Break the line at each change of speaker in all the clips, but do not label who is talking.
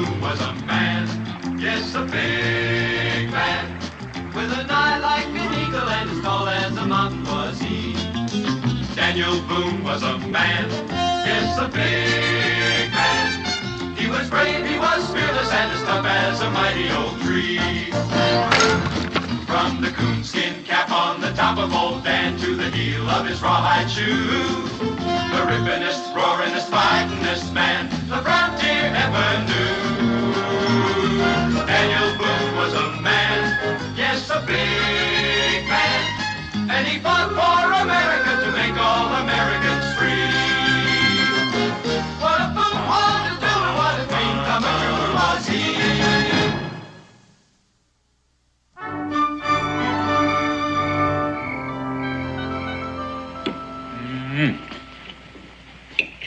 Boone was a man, yes, a big man, with an eye like an eagle and as tall as a mountain was he. Daniel Boone was a man, yes, a big man. He was brave, he was fearless, and as tough as a mighty old tree. From the coonskin cap on the top of old Dan to the heel of his rawhide shoe, the rippinest, roaringest, fightingest man the frontier ever knew. Daniel Boone was a man, yes, a big man, and he fought for America to make all Americans free. What a Boone wanted to do and what a dream come true was he.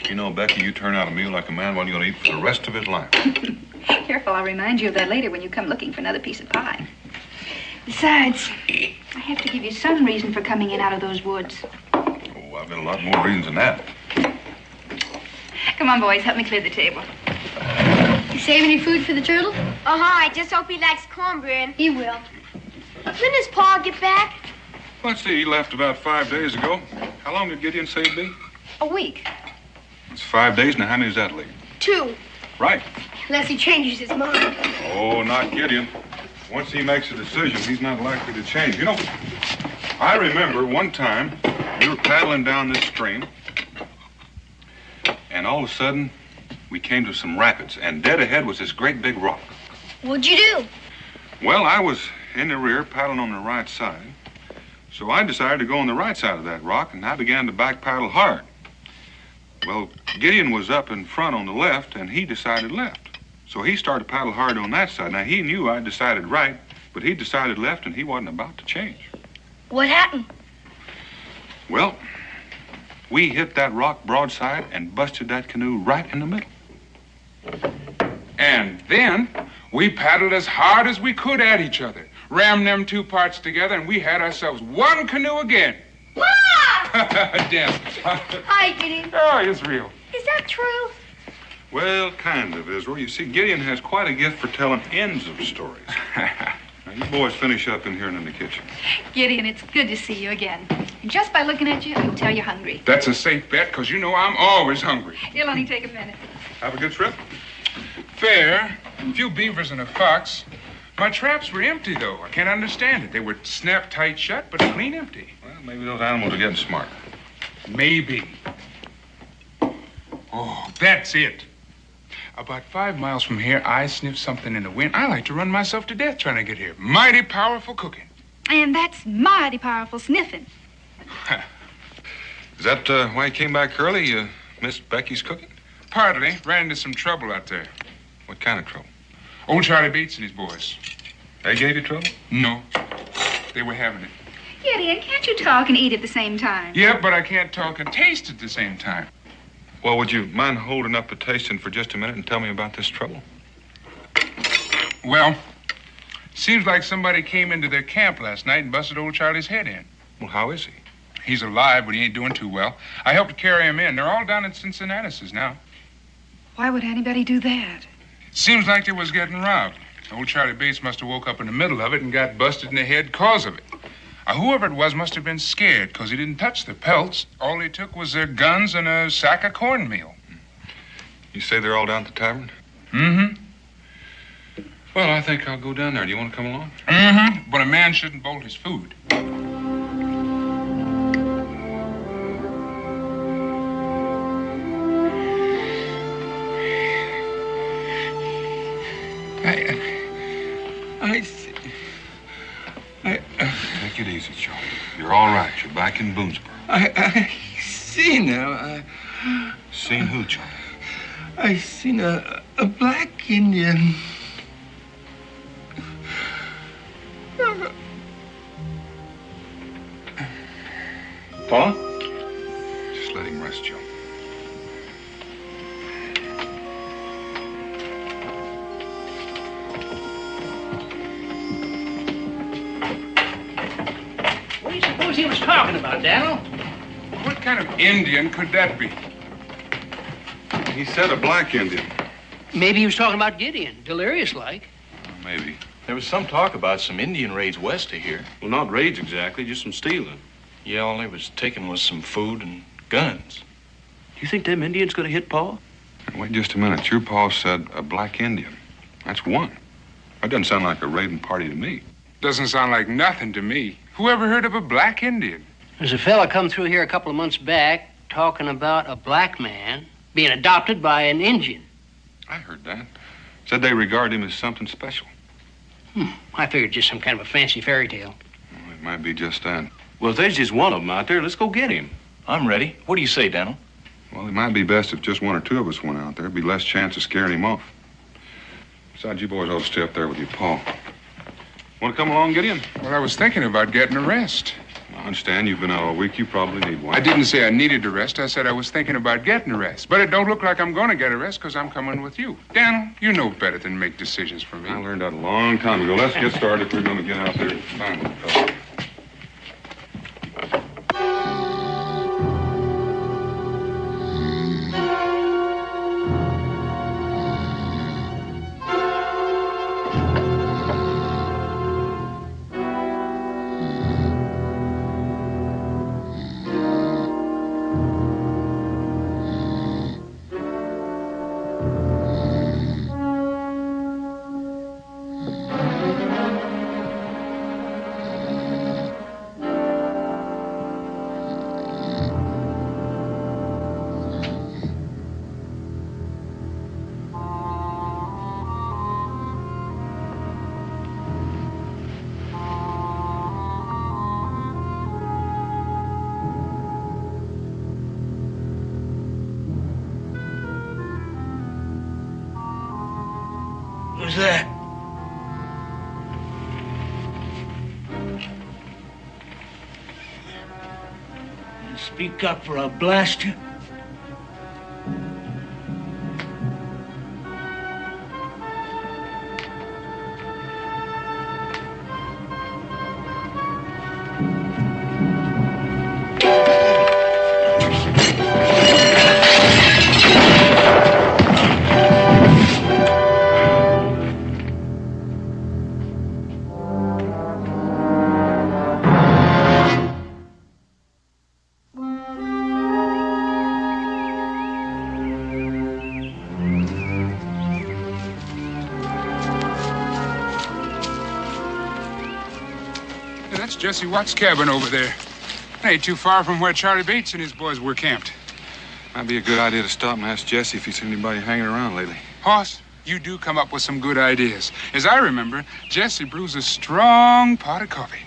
You know, Becky, you turn out a meal like a man one you're going to eat for the rest of his life.
Careful, I'll remind you of that later when you come looking for another piece of pie. Besides, I have to give you some reason for coming in out of those woods.
Oh, I've got a lot more reasons than that.
Come on, boys, help me clear the table.
You save any food for the turtle?
I just hope he likes cornbread.
He will.
When does Paul get back?
Let's see, he left about 5 days ago. How long did Gideon say it'd be?
A week.
It's 5 days, now how many does that leave?
2.
Right.
Unless he changes his mind.
Oh, not Gideon. Once he makes a decision, he's not likely to change. You know, I remember one time we were paddling down this stream, and all of a sudden, we came to some rapids, and dead ahead was this great big rock.
What'd you do?
Well, I was in the rear, paddling on the right side, so I decided to go on the right side of that rock, and I began to back paddle hard. Well, Gideon was up in front on the left, and he decided left. So he started to paddle hard on that side. Now, he knew I decided right, but he decided left, and he wasn't about to change.
What happened?
Well, we hit that rock broadside and busted that canoe right in the middle.
And then we paddled as hard as we could at each other, rammed them 2 parts together, and we had ourselves one canoe again. Damn.
Hi, Gideon.
Oh, it's real.
Is that true?
Well, kind of, Israel. You see, Gideon has quite a gift for telling ends of stories. Now, you boys finish up in here and in the kitchen.
Gideon, it's good to see you again. And just by looking at you, I can tell you're hungry.
That's a safe bet, because you know I'm always hungry.
It'll only take a minute.
Have a good trip.
Fair. A few beavers and a fox. My traps were empty, though. I can't understand it. They were snapped tight shut, but clean empty.
Well, maybe those animals are getting smart.
Maybe. Oh, that's it. About 5 miles from here, I sniffed something in the wind. I like to run myself to death trying to get here. Mighty powerful cooking.
And that's mighty powerful sniffing.
Is that why you came back early? You missed Becky's cooking?
Partly. Ran into some trouble out there.
What kind of trouble?
Old Charlie Bates and his boys.
They gave you trouble?
No. They were having it.
Gideon, can't you talk and eat at the same time?
Yeah, but I can't talk and taste at the same time.
Well, would you mind holding up the tasting for just a minute and tell me about this trouble?
Well, seems like somebody came into their camp last night and busted old Charlie's head in.
Well, how is he?
He's alive, but he ain't doing too well. I helped carry him in. They're all down in Cincinnati's now.
Why would anybody do that?
Seems like they was getting robbed. Old Charlie Bates must have woke up in the middle of it and got busted in the head cause of it. Whoever it was must have been scared, because he didn't touch the pelts. All he took was their guns and a sack of cornmeal.
You say they're all down at the tavern?
Mm-hmm.
Well, I think I'll go down there. Do you want to come along?
Mm-hmm. But a man shouldn't bolt his food.
Take it easy, Joe. You're all right. You're back in Boonesboro.
I seen him.
Seen who, Joe?
I seen a black Indian.
Paul? Just let him rest, Joe.
What do you suppose he was talking about, Daniel?
What kind of Indian could that be?
He said a black Indian.
Maybe he was talking about Gideon, delirious-like.
Maybe.
There was some talk about some Indian raids west of here.
Well, not raids exactly, just some stealing.
Yeah, all they was taking was some food and guns.
You think them Indians gonna hit Pa?
Wait just a minute. Your pa said a black Indian. That's one. That doesn't sound like a raiding party to me.
Doesn't sound like nothing to me. Who ever heard of a black Indian?
There's a fella come through here a couple of months back talking about a black man being adopted by an Indian.
I heard that. Said they regard him as something special.
I figured just some kind of a fancy fairy tale.
Well, it might be just that.
Well, if there's just one of them out there, let's go get him.
I'm ready. What do you say, Daniel?
Well, it might be best if just one or two of us went out there. There'd be less chance of scaring him off. Besides, you boys ought to stay up there with your pa. Want to come along, Gideon?
Well, I was thinking about getting a rest.
I understand you've been out all week. You probably need one.
I didn't say I needed a rest. I said I was thinking about getting a rest. But it don't look like I'm going to get a rest because I'm coming with you. Daniel, you know better than make decisions for me.
I learned that a long time ago. Let's get started if we're going to get out there and find the fellow.
Who's that? Speak up or I'll blast you.
That's Jesse Watt's cabin over there. It ain't too far from where Charlie Bates and his boys were camped.
Might be a good idea to stop and ask Jesse if he's seen anybody hanging around lately.
Hoss, you do come up with some good ideas. As I remember, Jesse brews a strong pot of coffee.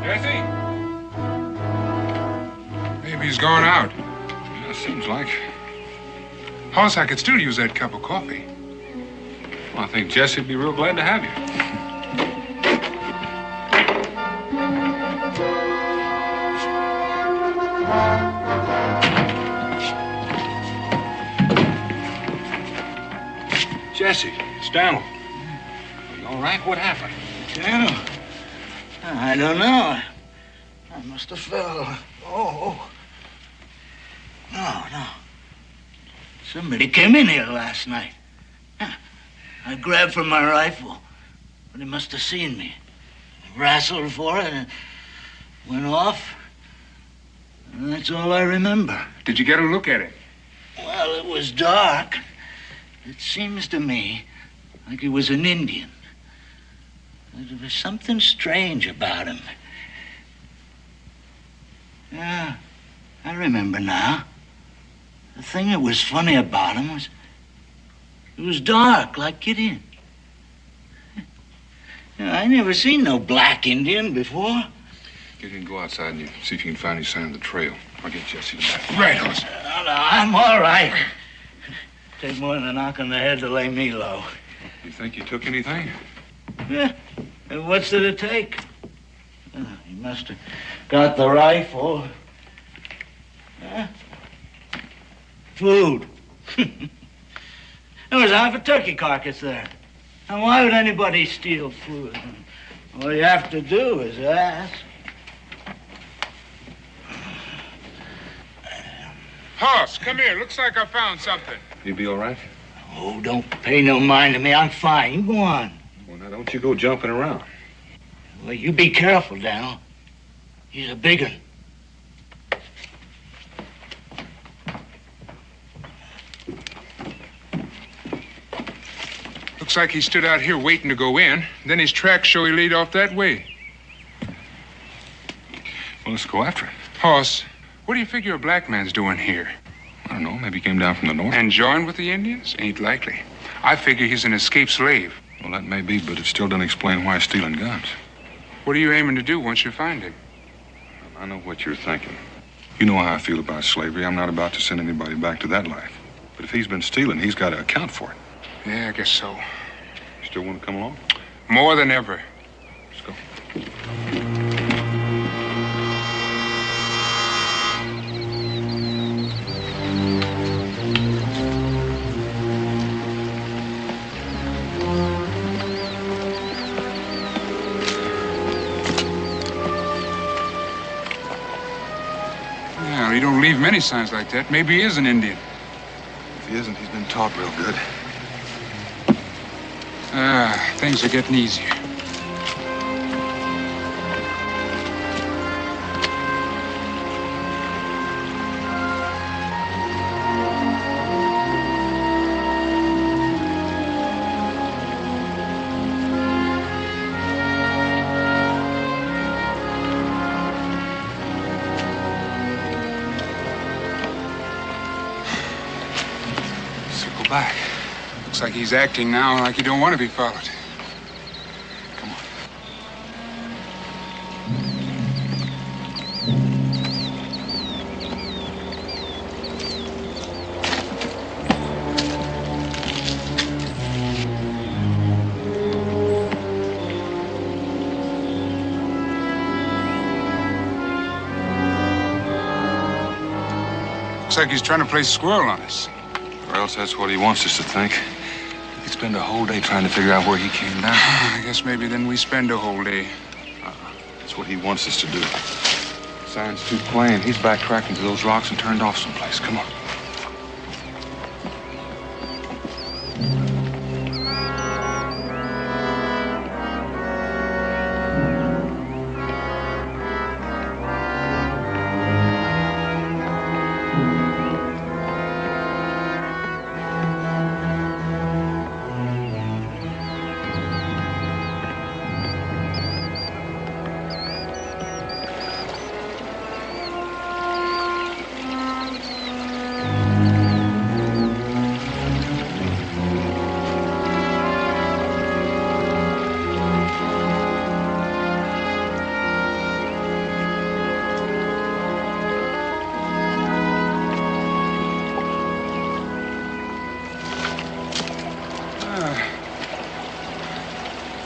Jesse? Maybe he's gone out.
Yeah, seems like.
Hoss, I could still use that cup of coffee.
Well, I think Jesse'd be real glad to have you. Jesse, it's Daniel. Are you all right? What happened?
Daniel? I don't know. I must have fell. Oh. No. Somebody came in here last night. I grabbed for my rifle, but he must have seen me. I wrestled for it and went off. And that's all I remember.
Did you get a look at it?
Well, it was dark. It seems to me like he was an Indian. There was something strange about him. Yeah, I remember now. The thing that was funny about him was it was dark, like Gideon. I never seen no black Indian before.
Gideon, go outside and see if you can find any sign of the trail. I'll get Jesse back.
Right, Hoss.
No, I'm all right. Take more than a knock on the head to lay me low.
You think you took anything?
Yeah. And what's it to take? He must have got the rifle. Food. There was half a turkey carcass there. And why would anybody steal food? All you have to do is ask.
Hoss, come here. Looks like I found something.
You be all right?
Oh, don't pay no mind to me. I'm fine. You go on.
Well, now, don't you go jumping around.
Well, you be careful, Daniel. He's a big one.
Looks like he stood out here waiting to go in. Then his tracks show he laid off that way.
Well, let's go after it.
Hoss, what do you figure a black man's doing here?
I don't know. Maybe he came down from the north.
And joined with the Indians? Ain't likely. I figure he's an escaped slave.
Well, that may be, but it still doesn't explain why he's stealing guns.
What are you aiming to do once you find him?
I know what you're thinking. You know how I feel about slavery. I'm not about to send anybody back to that life. But if he's been stealing, he's got to account for it.
Yeah, I guess so.
You still want to come along?
More than ever.
Let's go.
Well, he don't leave many signs like that. Maybe he is an Indian.
If he isn't, he's been taught real good.
Things are getting easier.
Circle back.
Looks like he's acting now like he don't want to be followed.
Come on.
Looks like he's trying to play squirrel on us.
Or else that's what he wants us to think. We could spend a whole day trying to figure out where he came down.
I guess maybe then we spend a whole day.
That's what he wants us to do. Sign's too plain. He's backtracked into those rocks and turned off someplace. Come on.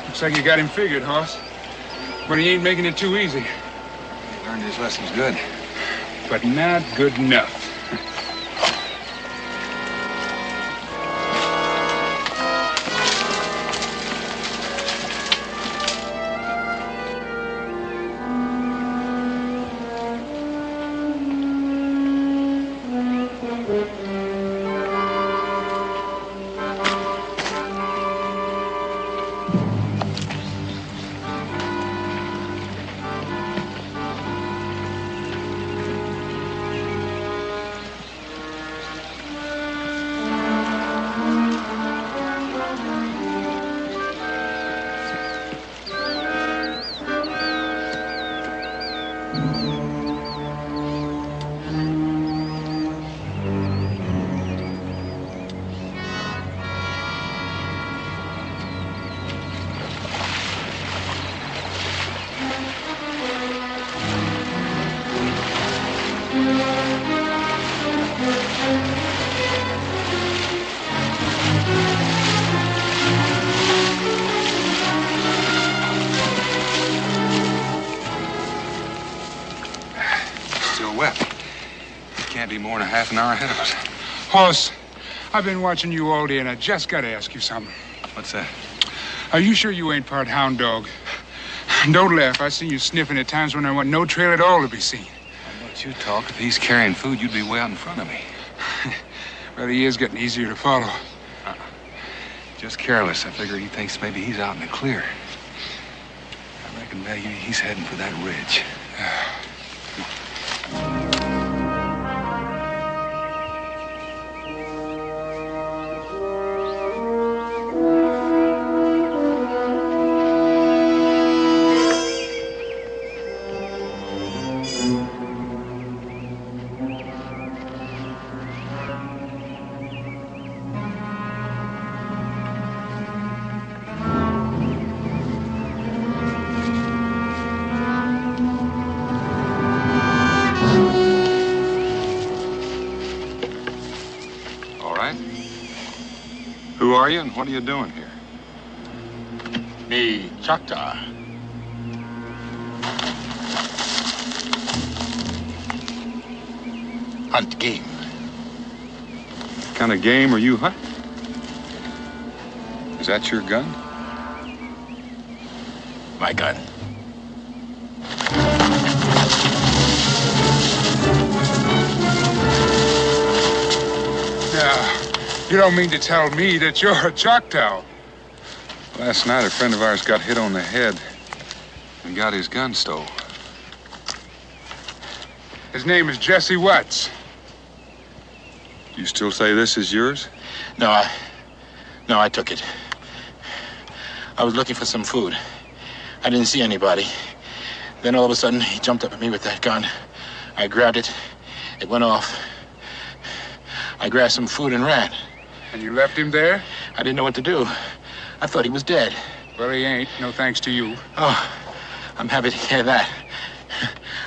Looks like you got him figured, Hoss. But he ain't making it too easy.
He learned his lessons good.
But not good enough.
Be more than a half an hour ahead of us.
Hoss, I've been watching you all day, and I just got to ask you something.
What's that?
Are you sure you ain't part hound dog? Don't laugh. I seen you sniffing at times when there wasn't no trail at all to be seen.
How about you talk? If he's carrying food, you'd be way out in front of me.
Well, he is getting easier to follow.
Just careless. I figure he thinks maybe he's out in the clear. I reckon maybe he's heading for that ridge. Who are you and what are you doing here?
Me, Choctaw. Hunt game.
What kind of game are you hunting? Is that your gun?
My gun.
Now, you don't mean to tell me that you're a Choctaw?
Last night, a friend of ours got hit on the head and got his gun stole.
His name is Jesse Watts.
You still say this is yours?
No, I took it. I was looking for some food. I didn't see anybody. Then all of a sudden, he jumped up at me with that gun. I grabbed it. It went off. I grabbed some food and ran.
And you left him there?
I didn't know what to do. I thought he was dead.
Well, he ain't. No thanks to you.
Oh, I'm happy to hear that.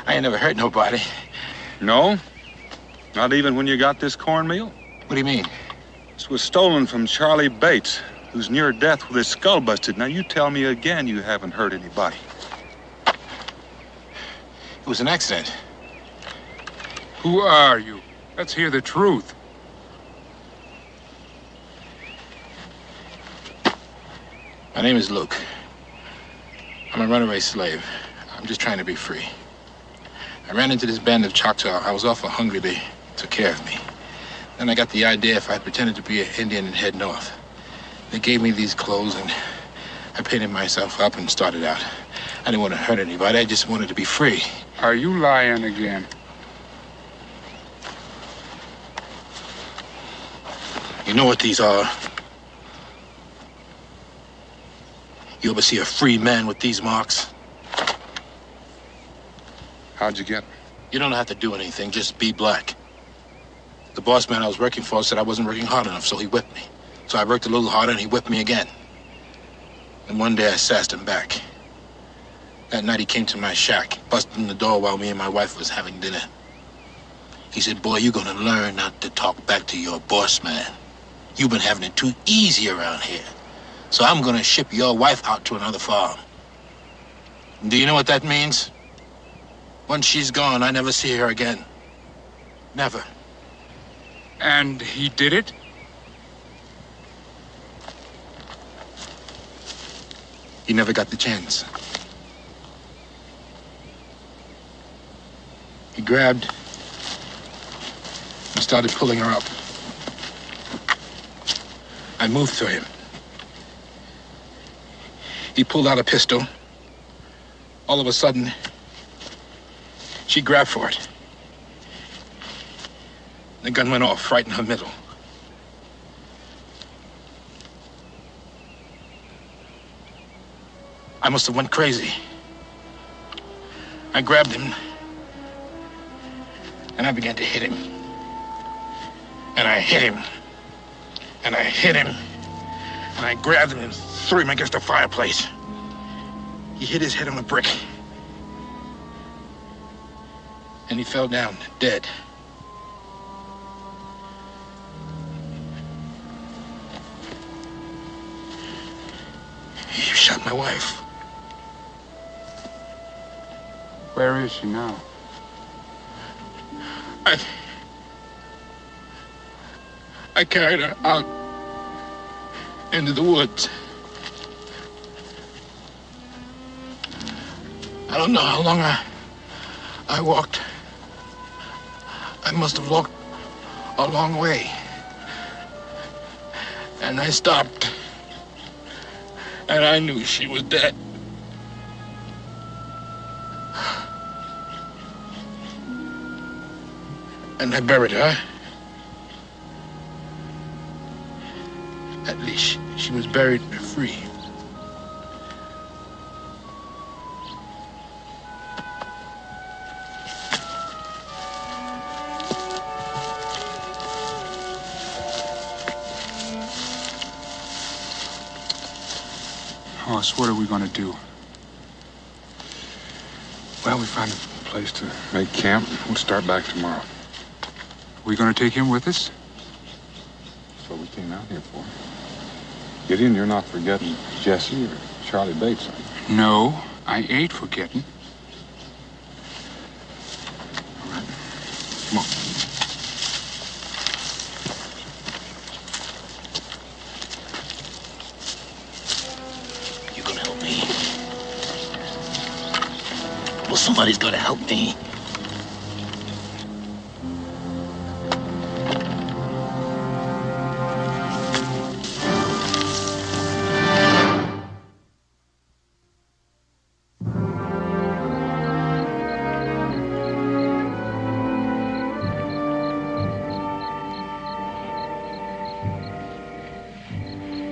I ain't never hurt nobody.
No? Not even when you got this cornmeal?
What do you mean?
This was stolen from Charlie Bates, who's near death with his skull busted. Now, you tell me again you haven't hurt anybody.
It was an accident.
Who are you? Let's hear the truth.
My name is Luke. I'm a runaway slave. I'm just trying to be free. I ran into this band of Choctaw. I was awful hungry. They took care of me. Then I got the idea if I pretended to be an Indian and head north. They gave me these clothes and I painted myself up and started out. I didn't want to hurt anybody. I just wanted to be free.
Are you lying again?
You know what these are? You ever see a free man with these marks?
How'd you get them?
You don't have to do anything, just be black. The boss man I was working for said I wasn't working hard enough, so he whipped me. So I worked a little harder and he whipped me again. And one day I sassed him back. That night he came to my shack, busted in the door while me and my wife was having dinner. He said, "Boy, you're gonna learn not to talk back to your boss man. You've been having it too easy around here. So I'm gonna ship your wife out to another farm." Do you know what that means? Once she's gone, I never see her again. Never.
And he did it?
He never got the chance. He grabbed and started pulling her up. I moved to him. He pulled out a pistol. All of a sudden, she grabbed for it. The gun went off right in her middle. I must have went crazy. I grabbed him, and I began to hit him. And I hit him, and I hit him, and I grabbed him and threw him against the fireplace. He hit his head on a brick, and he fell down dead. He shot my wife.
Where is she now?
I carried her out into the woods. I don't know how long I walked. I must have walked a long way. And I stopped. And I knew she was dead. And I buried her. At least she was buried free.
Hoss, what are we gonna do?
Well, we find a place to make camp. We'll start back tomorrow.
We gonna take him with us?
That's what we came out here for. Gideon, you're not forgetting Jesse or Charlie Bates, are you?
No, I ain't forgetting.
All right. Come on.
You gonna help me? Well, somebody's gotta help me.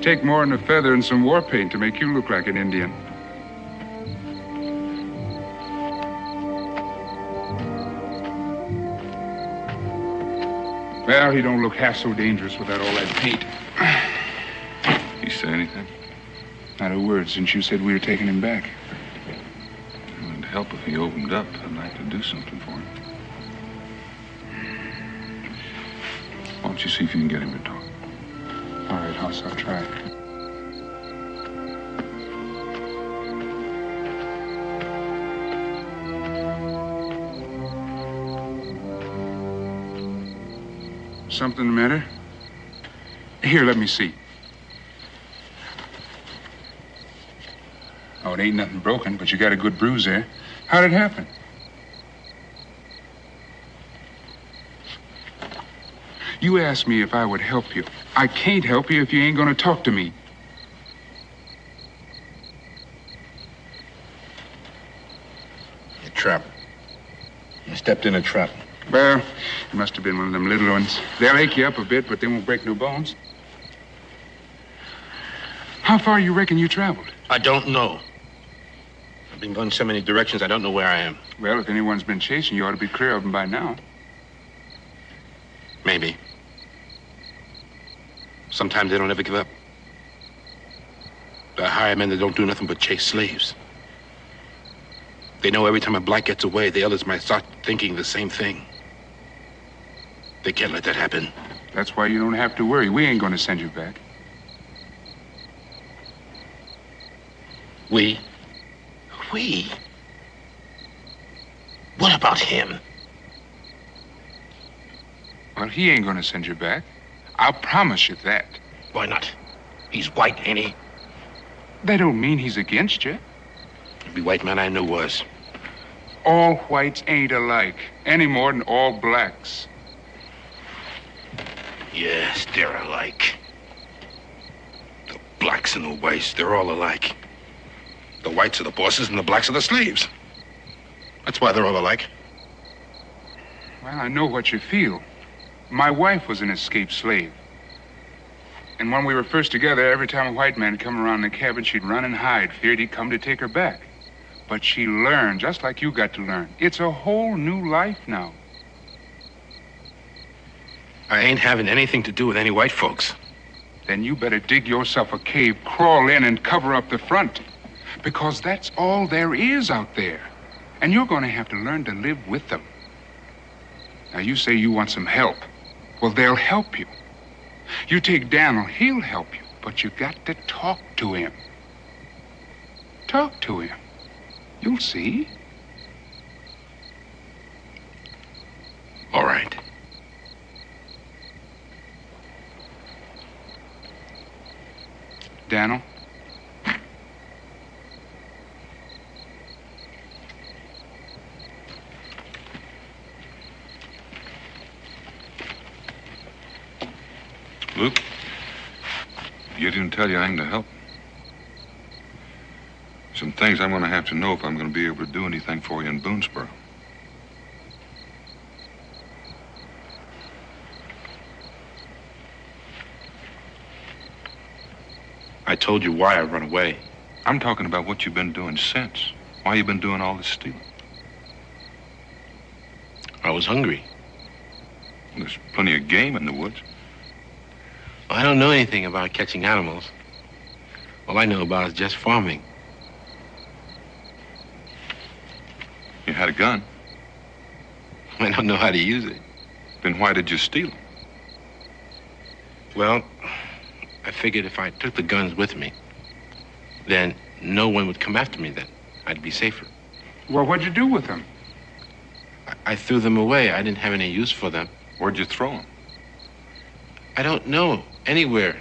Take more than a feather and some war paint to make you look like an Indian. Well, he don't look half so dangerous without all that paint.
You say anything?
Not a word since you said we were taking him back.
It would help if he opened up. I'd like to do something for him. Why don't you see if you can get him to talk?
All right, Hoss, I'll try. Something the matter? Here, let me see. Oh, it ain't nothing broken, but you got a good bruise there. How'd it happen? You asked me if I would help you. I can't help you if you ain't gonna talk to me.
You're trapped. You stepped in a trap.
Well, it must have been one of them little ones. They'll ache you up a bit, but they won't break no bones. How far you reckon you traveled?
I don't know. I've been going so many directions, I don't know where I am.
Well, if anyone's been chasing you, ought to be clear of them by now.
Maybe. Sometimes they don't ever give up. They're hired men that don't do nothing but chase slaves. They know every time a black gets away, the others might start thinking the same thing. They can't let that happen.
That's why you don't have to worry. We ain't gonna send you back.
We? We? What about him?
Well, he ain't gonna send you back. I'll promise you that.
Why not? He's white, ain't he?
That don't mean he's against you.
Every white man I knew was.
All whites ain't alike, any more than all blacks.
Yes, they're alike. The blacks and the whites, they're all alike. The whites are the bosses and the blacks are the slaves. That's why they're all alike.
Well, I know what you feel. My wife was an escaped slave. And when we were first together, every time a white man come around the cabin, she'd run and hide, feared he'd come to take her back. But she learned, just like you got to learn. It's a whole new life now.
I ain't having anything to do with any white folks.
Then you better dig yourself a cave, crawl in, and cover up the front. Because that's all there is out there. And you're going to have to learn to live with them. Now, you say you want some help. Well, they'll help you. You take Daniel, he'll help you. But you got to talk to him. Talk to him. You'll see.
All right.
Daniel?
Luke, you didn't tell you anything to help. Some things I'm going to have to know if I'm going to be able to do anything for you in Boonesboro.
I told you why I run away.
I'm talking about what you've been doing since. Why you've been doing all this stealing.
I was hungry.
There's plenty of game in the woods.
Well, I don't know anything about catching animals. All I know about is just farming.
You had a gun.
I don't know how to use it.
Then why did you steal them?
Well, I figured if I took the guns with me, then no one would come after me then. I'd be safer.
Well, what'd you do with them?
I threw them away. I didn't have any use for them.
Where'd you throw them?
I don't know. Anywhere.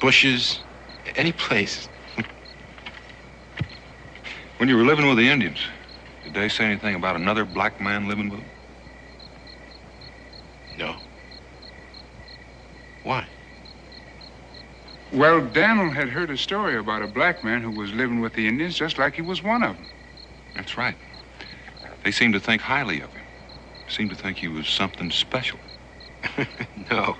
Bushes. Any place.
When you were living with the Indians, did they say anything about another black man living with them?
No. Why?
Well, Daniel had heard a story about a black man who was living with the Indians just like he was one of them.
That's right. They seemed to think highly of him. Seemed to think he was something special.
No.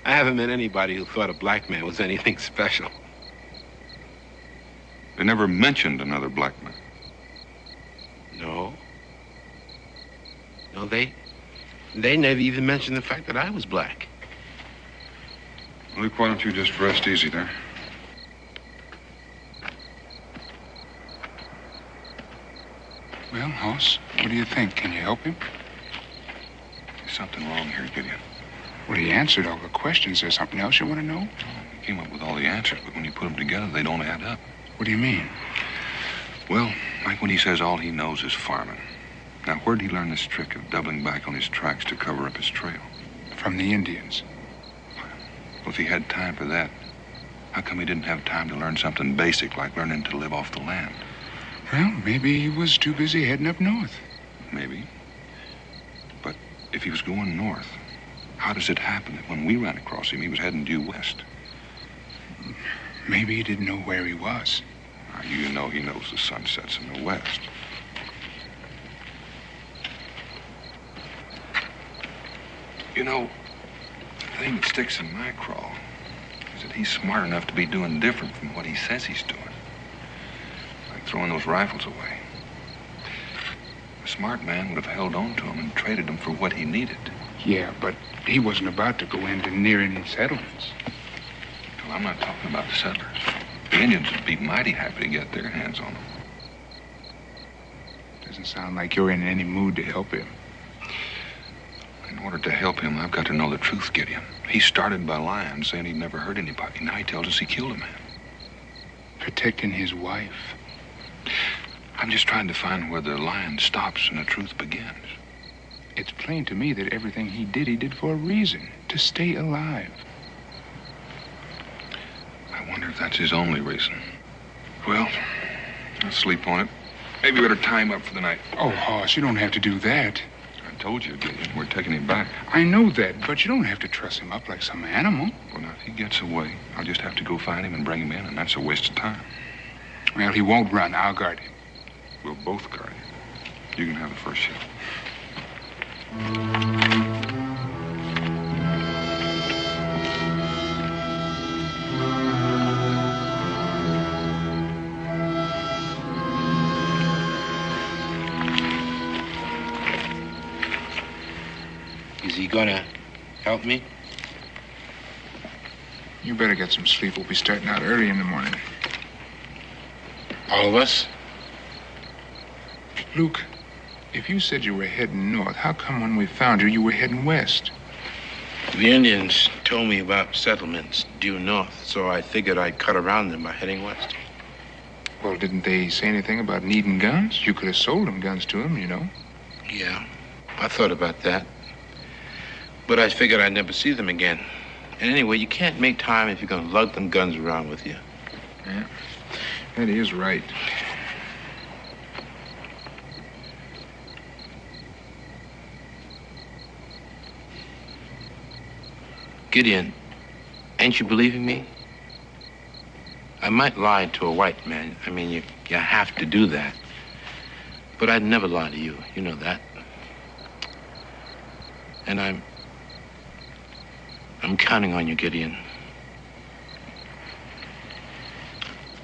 I haven't met anybody who thought a black man was anything special.
They never mentioned another black man.
No. No, they never even mentioned the fact that I was black.
Luke, why don't you just rest easy there?
Well, Hoss, what do you think? Can you help him?
There's something wrong here, Gideon.
Well, he answered all the questions. There's something else you want to know?
He came up with all the answers, but when you put them together, they don't add up.
What do you mean?
Well, like when he says all he knows is farming. Now, where'd he learn this trick of doubling back on his tracks to cover up his trail?
From the Indians.
Well, if he had time for that, how come he didn't have time to learn something basic like learning to live off the land?
Well, maybe he was too busy heading up north.
Maybe. But if he was going north, how does it happen that when we ran across him, he was heading due west?
Maybe he didn't know where he was.
You know he knows the sun sets in the west. You know, the thing that sticks in my craw is that he's smart enough to be doing different from what he says he's doing. Like throwing those rifles away. A smart man would have held on to them and traded them for what he needed.
Yeah, but he wasn't about to go into nearing settlements.
Well, I'm not talking about the settlers. The Indians would be mighty happy to get their hands on them.
Doesn't sound like you're in any mood to help him.
In order to help him, I've got to know the truth, Gideon. He started by lying, saying he'd never hurt anybody. Now he tells us he killed a man.
Protecting his wife.
I'm just trying to find where the lying stops and the truth begins.
It's plain to me that everything he did for a reason. To stay alive.
I wonder if that's his only reason. Well, I'll sleep on it. Maybe we better tie him up for the night.
Oh, Hoss, you don't have to do that.
I told you, Gideon, we're taking him back.
I know that, but you don't have to truss him up like some animal.
Well, now, if he gets away, I'll just have to go find him and bring him in, and that's a waste of time.
Well, he won't run. I'll guard him.
We'll both guard him. You can have the first shot.
Is he gonna help me?
You better get some sleep. We'll be starting out early in the morning.
All of us?
Luke, if you said you were heading north, how come when we found you, you were heading west?
The Indians told me about settlements due north, so I figured I'd cut around them by heading west.
Well, didn't they say anything about needing guns? You could have sold them guns to them, you know.
Yeah, I thought about that. But I figured I'd never see them again. And anyway, you can't make time if you're gonna lug them guns around with you.
Yeah, that is right.
Gideon, ain't you believing me? I might lie to a white man. I mean, you have to do that. But I'd never lie to you. You know that. And I'm counting on you, Gideon.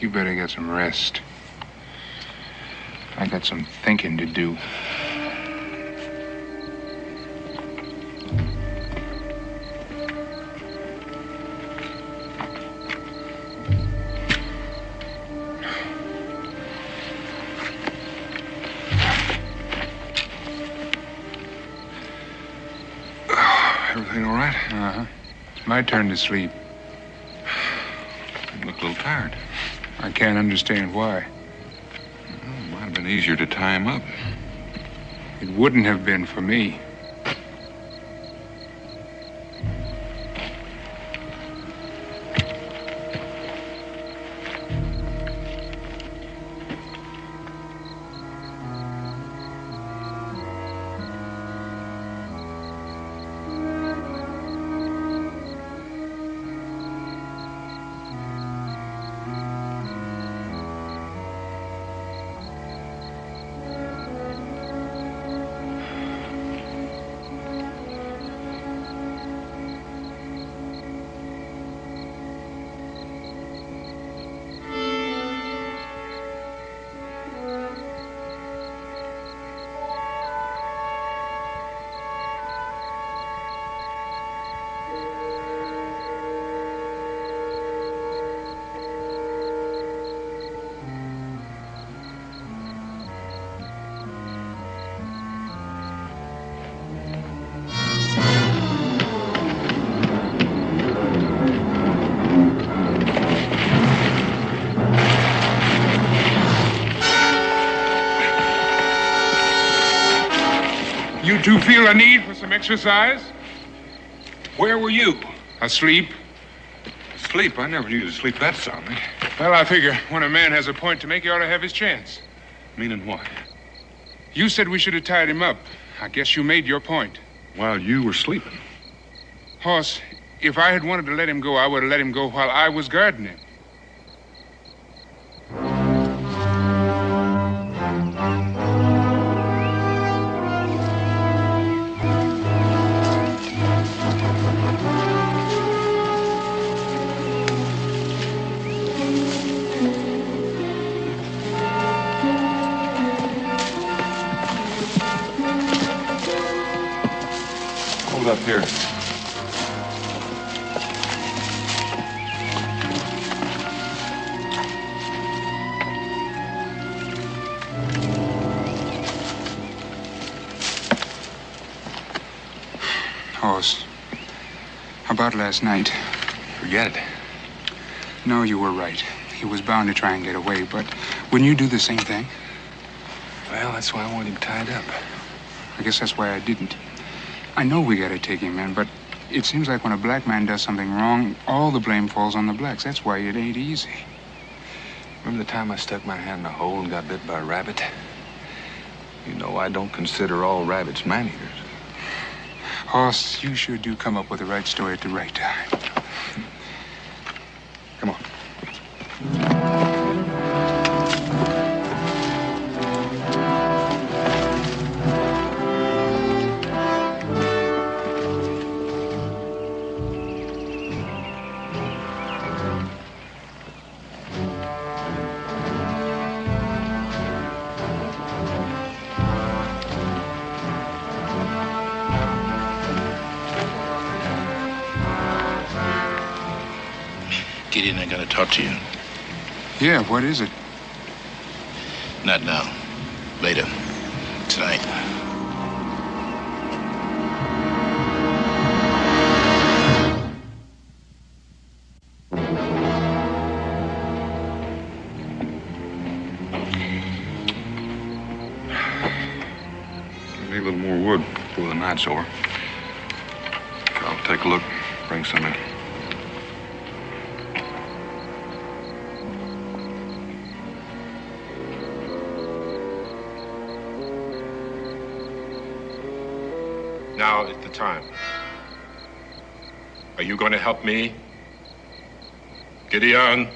You better get some rest. I got some thinking to do.
Everything all right?
Uh-huh. It's my turn to sleep.
You look a little tired.
I can't understand why.
Well, it might have been easier to tie him up.
It wouldn't have been for me. You two feel a need for some exercise?
Where were you?
Asleep.
Sleep? I never knew you to sleep that soundly.
Well, I figure when a man has a point to make, he ought to have his chance.
Meaning what?
You said we should have tied him up. I guess you made your point.
While you were sleeping.
Hoss, if I had wanted to let him go, I would have let him go while I was guarding him.
Up here.
Hoss, how about last night?
Forget it.
No, you were right. He was bound to try and get away, but wouldn't you do the same thing?
Well, that's why I want him tied up.
I guess that's why I didn't. I know we gotta take him in, but it seems like when a black man does something wrong, all the blame falls on the blacks. That's why it ain't easy.
Remember the time I stuck my hand in a hole and got bit by a rabbit? You know, I don't consider all rabbits man-eaters.
Hoss, you sure do come up with the right story at the right time.
Come on.
Gideon, I gotta talk to you.
Yeah, what is it?
Not now. Later. Tonight.
I need a little more wood before the night's over. I'll take a look, bring some in.
Now is the time. Are you going to help me? Gideon?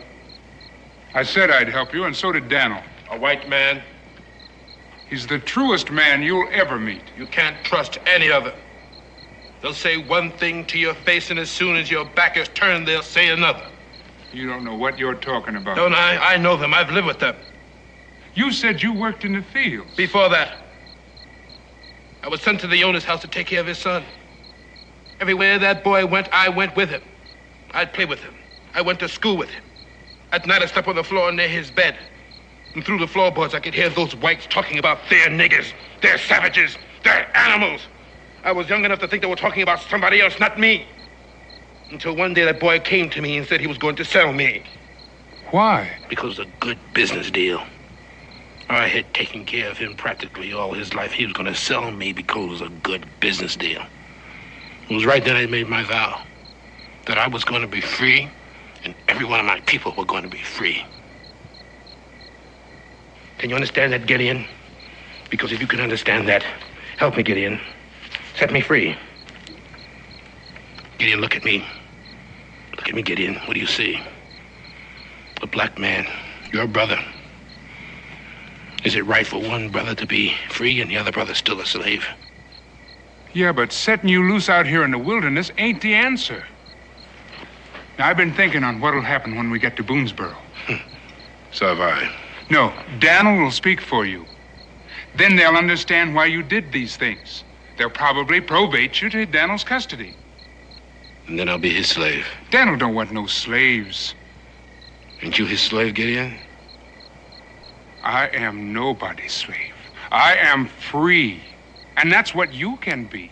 I said I'd help you, and so did Daniel.
A white man?
He's the truest man you'll ever meet.
You can't trust any of them. They'll say one thing to your face, and as soon as your back is turned, they'll say another.
You don't know what you're talking about.
Don't I? I know them. I've lived with them.
You said you worked in the fields.
Before that, I was sent to the owner's house to take care of his son. Everywhere that boy went, I went with him. I'd play with him. I went to school with him. At night, I slept on the floor near his bed. And through the floorboards, I could hear those whites talking about their niggers, their savages, their animals. I was young enough to think they were talking about somebody else, not me. Until one day that boy came to me and said he was going to sell me.
Why?
Because of a good business deal. I had taken care of him practically all his life. He was going to sell me because it was a good business deal. It was right then I made my vow that I was going to be free and every one of my people were going to be free. Can you understand that, Gideon? Because if you can understand that, help me, Gideon. Set me free. Gideon, look at me. Look at me, Gideon. What do you see? A black man, your brother. Is it right for one brother to be free and the other brother still a slave?
Yeah, but setting you loose out here in the wilderness ain't the answer. Now, I've been thinking on what'll happen when we get to Boonesboro.
So have I.
No, Daniel will speak for you. Then they'll understand why you did these things. They'll probably probate you to Daniel's custody.
And then I'll be his slave.
Daniel don't want no slaves.
Ain't you his slave, Gideon?
I am nobody's slave. I am free. And that's what you can be.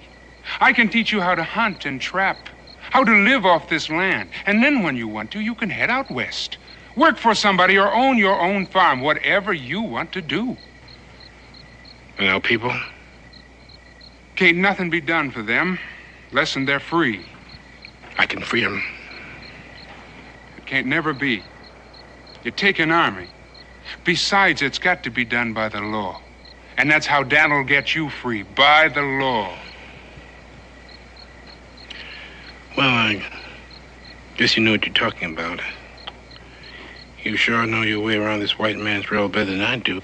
I can teach you how to hunt and trap, how to live off this land. And then when you want to, you can head out west. Work for somebody or own your own farm, whatever you want to do.
And our people?
Can't nothing be done for them, less than they're free.
I can free them.
It can't never be. You take an army. Besides, it's got to be done by the law. And that's how Dan'll get you free, by the law.
Well, I guess you know what you're talking about. You sure know your way around this white man's rail better than I do.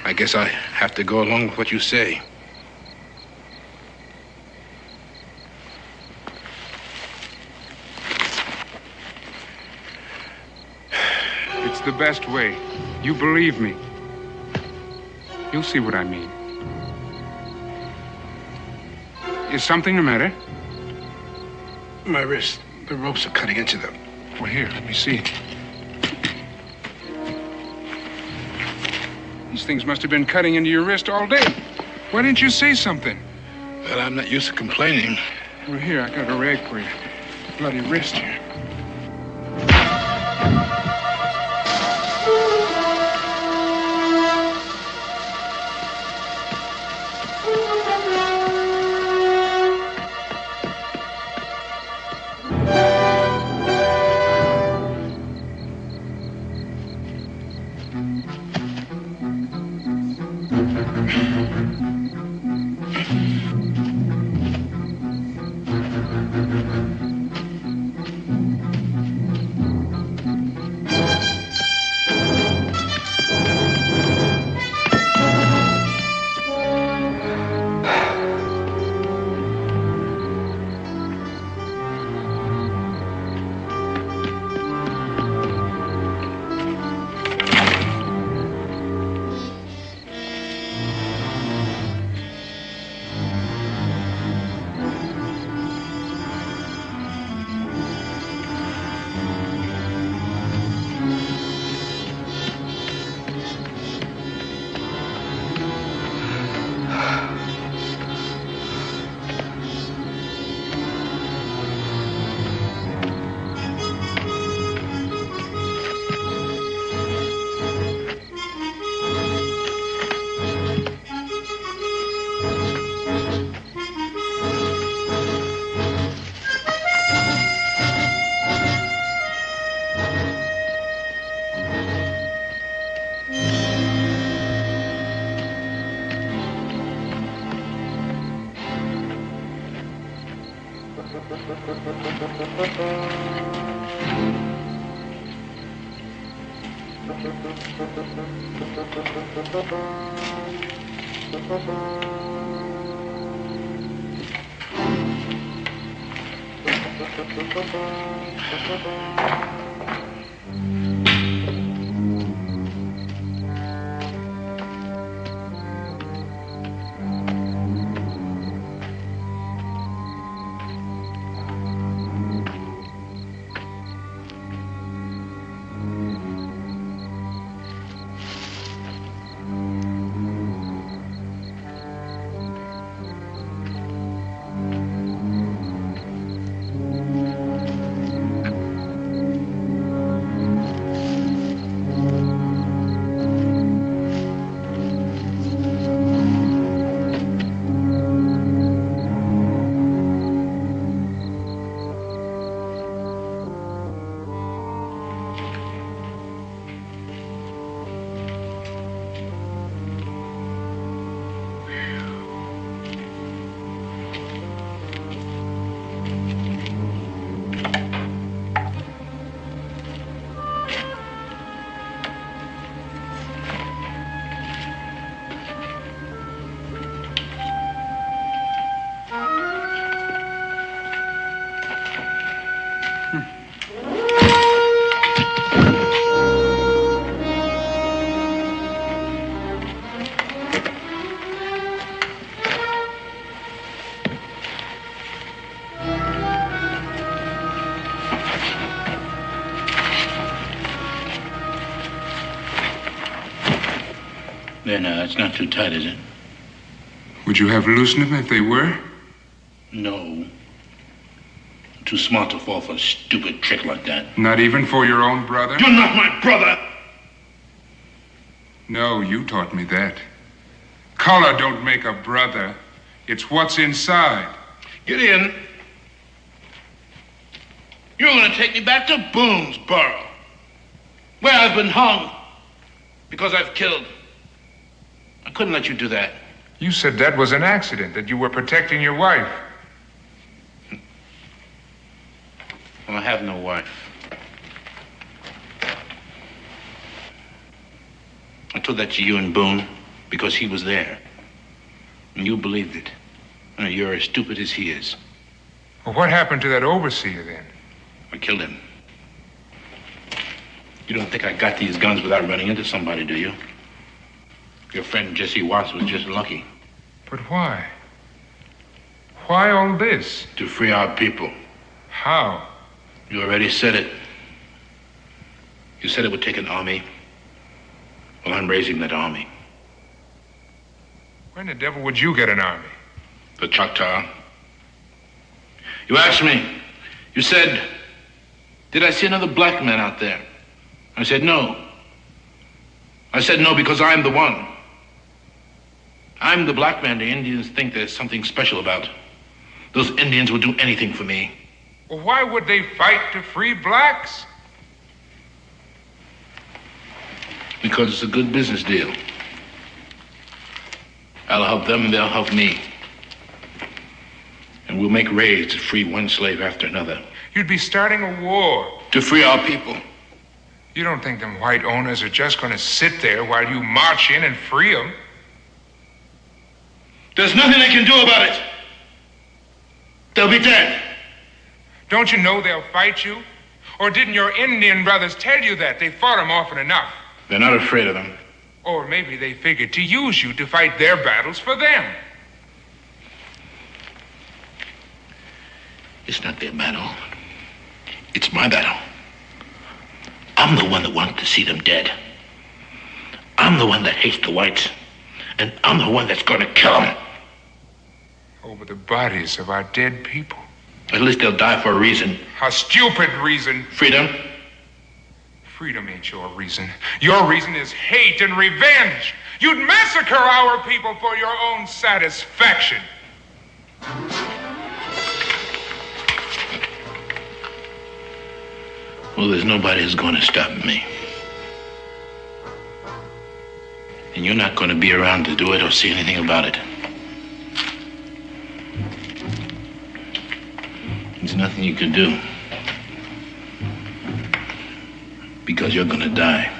I guess I have to go along with what you say.
It's the best way. You believe me. You'll see what I mean. Is something the matter?
My wrist. The ropes are cutting into them.
Well, here, let me see. These things must have been cutting into your wrist all day. Why didn't you say something?
Well, I'm not used to complaining.
Well, here, I got a rag for you. Bloody wrist here.
There now, that's not too tight, is it?
Would you have loosened them if they were?
No. I'm too smart to fall for a stupid trick like that.
Not even for your own brother?
You're not my brother!
No, you taught me that. Color don't make a brother. It's what's inside.
Gideon, you're going to take me back to Boonesboro, where I've been hung because I've killed. I couldn't let you do that.
You said that was an accident, that you were protecting your wife.
Well, I have no wife. I told that to you and Boone because he was there. And you believed it. You're as stupid as he is.
Well, what happened to that overseer then?
I killed him. You don't think I got these guns without running into somebody, do you? Your friend Jesse Watts was just lucky.
But why? Why all this?
To free our people.
How?
You already said it. You said it would take an army. Well, I'm raising that army.
When the devil would you get an army?
The Choctaw. You asked me. You said, did I see another black man out there? I said, no. I said no because I'm the one. I'm the black man the Indians think there's something special about. Those Indians would do anything for me.
Well, why would they fight to free blacks?
Because it's a good business deal. I'll help them and they'll help me. And we'll make raids to free one slave after another.
You'd be starting a war.
To free our people.
You don't think them white owners are just going to sit there while you march in and free them?
There's nothing they can do about it. They'll be dead.
Don't you know they'll fight you? Or didn't your Indian brothers tell you that? They fought them often enough.
They're not afraid of them.
Or maybe they figured to use you to fight their battles for them.
It's not their battle. It's my battle. I'm the one that wants to see them dead. I'm the one that hates the whites. And I'm the one that's going to kill them.
Over the bodies of our dead people.
At least they'll die for a reason.
A stupid reason.
Freedom?
Freedom ain't your reason. Your reason is hate and revenge. You'd massacre our people for your own satisfaction.
Well, there's nobody who's going to stop me. And you're not going to be around to do it or see anything about it. There's nothing nothing you can do. Because you're gonna die.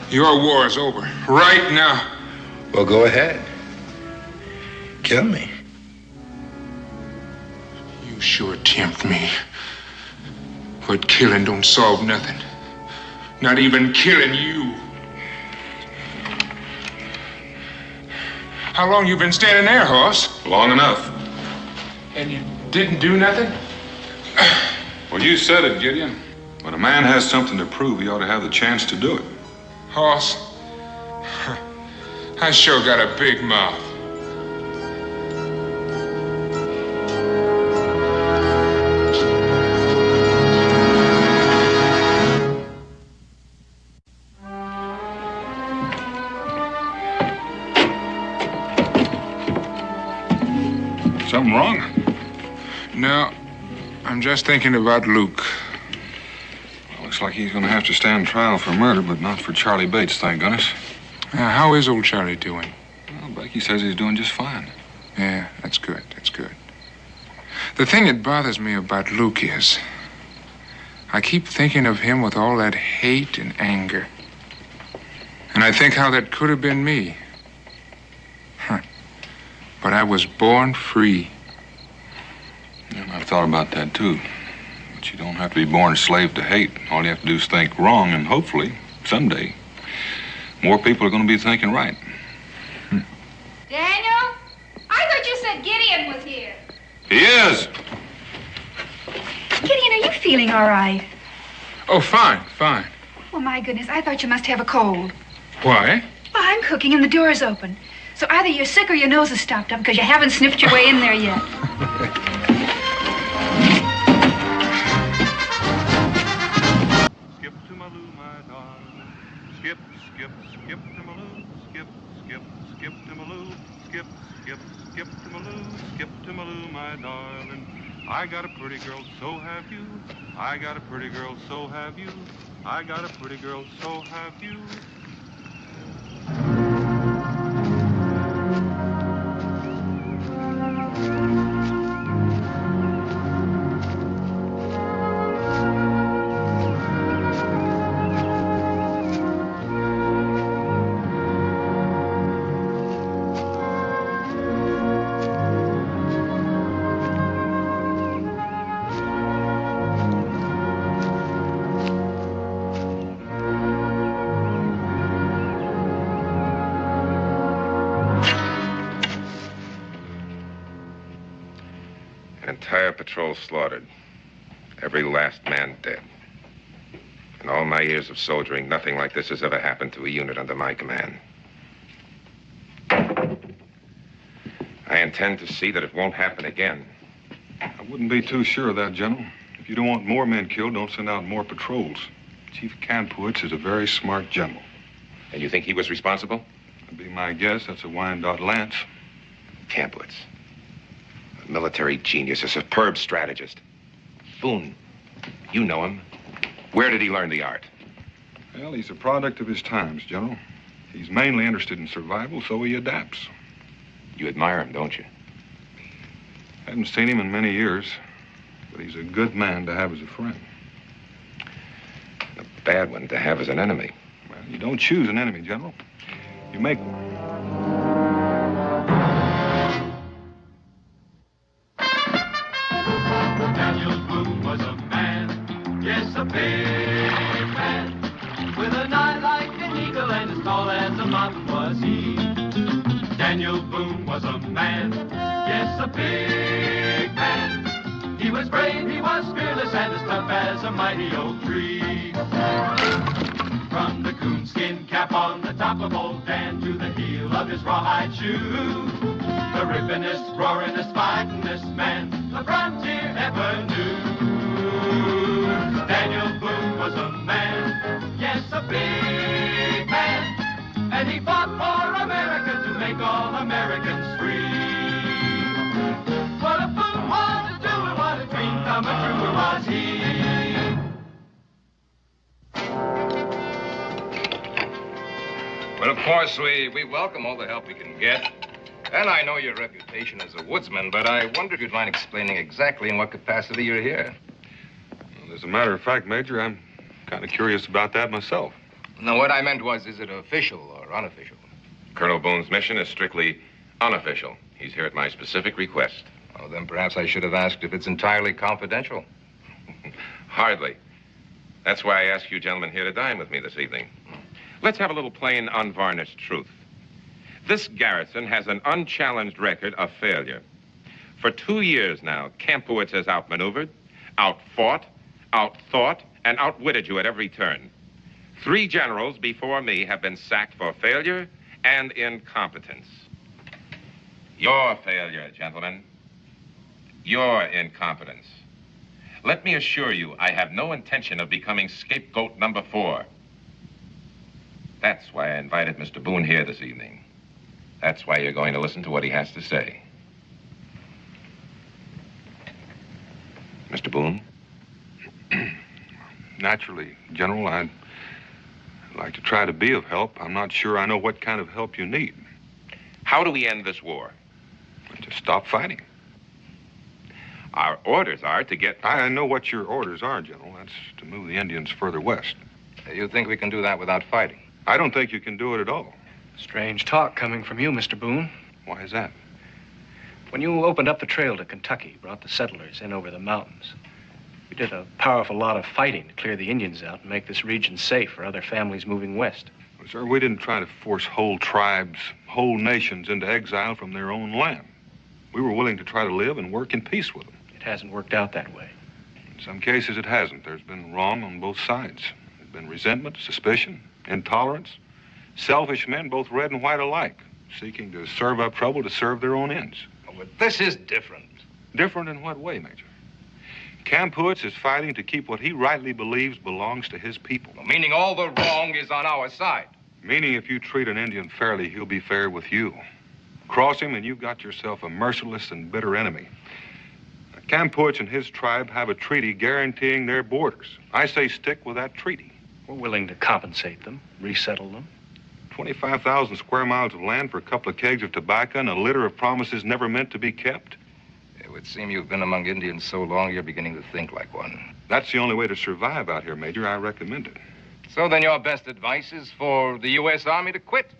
Your war is over. Right now.
Well, go ahead. Kill me.
You sure tempt me. But killing don't solve nothing. Not even killing you. How long you been standing there, Hoss?
Long enough.
And you didn't do nothing?
Well, you said it, Gideon. When a man has something to prove, he ought to have the chance to do it.
Hoss, I sure got a big mouth.
Something wrong?
No, I'm just thinking about Luke.
Well, looks like he's going to have to stand trial for murder, but not for Charlie Bates, thank goodness.
How is old Charlie doing?
Well, Becky says he's doing just fine.
Yeah, that's good, that's good. The thing that bothers me about Luke is I keep thinking of him with all that hate and anger. And I think how that could have been me. But I was born free.
And I've thought about that, too. But you don't have to be born a slave to hate. All you have to do is think wrong, and hopefully, someday, more people are going to be thinking right.
Daniel? I thought you said Gideon was here.
He is.
Gideon, are you feeling all right?
Oh, fine, fine.
Oh, my goodness, I thought you must have a cold.
Why?
Well, I'm cooking and the door's open. So either you're sick or your nose is stopped up because you haven't sniffed your way in there yet.
Skip to my loo, my darling. Skip, skip, skip to my loo. Skip, skip, skip to my loo. Skip, skip, skip to my loo. Skip to my loo, my darling. I got a pretty girl, so have you. I got a pretty girl, so have you. I got a pretty girl, so have you.
Entire patrol slaughtered. Every last man dead. In all my years of soldiering, nothing like this has ever happened to a unit under my command. I intend to see that it won't happen again.
I wouldn't be too sure of that, General. If you don't want more men killed, don't send out more patrols. Chief Kanpowitz is a very smart general.
And you think he was responsible?
That'd be my guess. That's a Wyandotte Lance.
Kanpowitz. A military genius, a superb strategist. Boone, you know him. Where did he learn the art?
Well, he's a product of his times, General. He's mainly interested in survival, so he adapts.
You admire him, don't you?
Haven't seen him in many years, but he's a good man to have as a friend.
A bad one to have as an enemy.
Well, you don't choose an enemy, General. You make one.
Daniel Boone was a man, yes, a big man, with an eye like an eagle and as tall as a mountain was he. Daniel Boone was a man, yes, a big man. He was brave, he was fearless, and as tough as a mighty oak tree. From the coonskin cap on the top of old Dan to the heel of his rawhide shoe, the rippinest, roaringest, fightingest man the frontier ever knew. Daniel Boone was a man, yes, a big man, and he fought for America to make all Americans free. What a Boone wanted to do and what a dream come true was he.
course, we welcome all the help we can get. And I know your reputation as a woodsman, but I wonder if you'd mind explaining exactly in what capacity you're here.
Well, as a matter of fact, Major, I'm kind of curious about that myself.
No, what I meant was, is it official or unofficial?
Colonel Boone's mission is strictly unofficial. He's here at my specific request.
Oh, then perhaps I should have asked if it's entirely confidential.
Hardly. That's why I asked you gentlemen here to dine with me this evening. Let's have a little plain, unvarnished truth. This garrison has an unchallenged record of failure. For 2 years now, Kampowitz has outmaneuvered, outfought, outthought, and outwitted you at every turn. 3 generals before me have been sacked for failure and incompetence. Your failure, gentlemen. Your incompetence. Let me assure you, I have no intention of becoming scapegoat number 4. That's why I invited Mr. Boone here this evening. That's why you're going to listen to what he has to say. Mr. Boone?
Naturally, General, I'd like to try to be of help. I'm not sure I know what kind of help you need.
How do we end this war?
Just stop fighting.
Our orders are to get...
I know what your orders are, General. That's to move the Indians further west.
You think we can do that without fighting?
I don't think you can do it at all.
Strange talk coming from you, Mr. Boone.
Why is that?
When you opened up the trail to Kentucky, brought the settlers in over the mountains, you did a powerful lot of fighting to clear the Indians out and make this region safe for other families moving west.
Well, sir, we didn't try to force whole tribes, whole nations into exile from their own land. We were willing to try to live and work in peace with them.
It hasn't worked out that way.
In some cases, it hasn't. There's been wrong on both sides. There's been resentment, suspicion, intolerance, selfish men, both red and white alike, seeking to serve up trouble to serve their own ends.
Oh, but this is different.
Different in what way, Major? Kampowitz is fighting to keep what he rightly believes belongs to his people.
Well, meaning all the wrong is on our side.
Meaning if you treat an Indian fairly, he'll be fair with you. Cross him and you've got yourself a merciless and bitter enemy. Kampowitz and his tribe have a treaty guaranteeing their borders. I say stick with that treaty.
We're willing to compensate them, resettle them.
25,000 square miles of land for a couple of kegs of tobacco and a litter of promises never meant to be kept.
It would seem you've been among Indians so long, you're beginning to think like one.
That's the only way to survive out here, Major. I recommend it.
So then your best advice is for the U.S. Army to quit?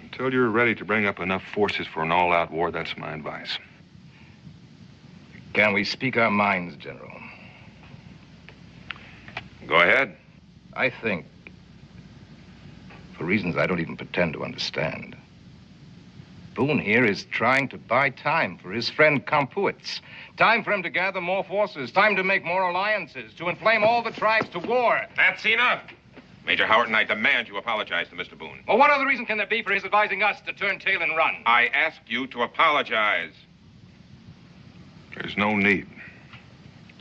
Until you're ready to bring up enough forces for an all-out war, that's my advice.
Can we speak our minds, General?
Go ahead.
I think, for reasons I don't even pretend to understand, Boone here is trying to buy time for his friend Kampowitz. Time for him to gather more forces. Time to make more alliances. To inflame all the tribes to war.
That's enough. Major Howard and I demand you apologize to Mr. Boone.
Well, what other reason can there be for his advising us to turn tail and run?
I asked you to apologize.
There's no need.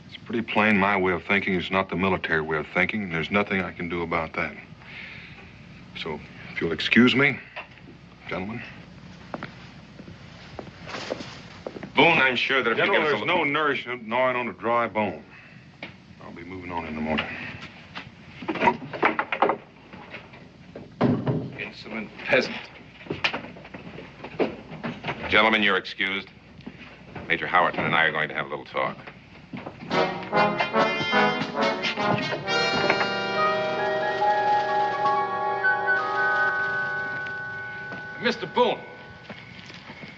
It's pretty plain my way of thinking is not the military way of thinking, and there's nothing I can do about that. So, if you'll excuse me, gentlemen.
Boone, I'm sure that if
General,
you get us
there's no nourishment gnawing on a dry bone. I'll be moving on in the morning.
Insolent peasant.
Gentlemen, you're excused. Major Howerton and I are going to have a little talk.
Mr. Boone,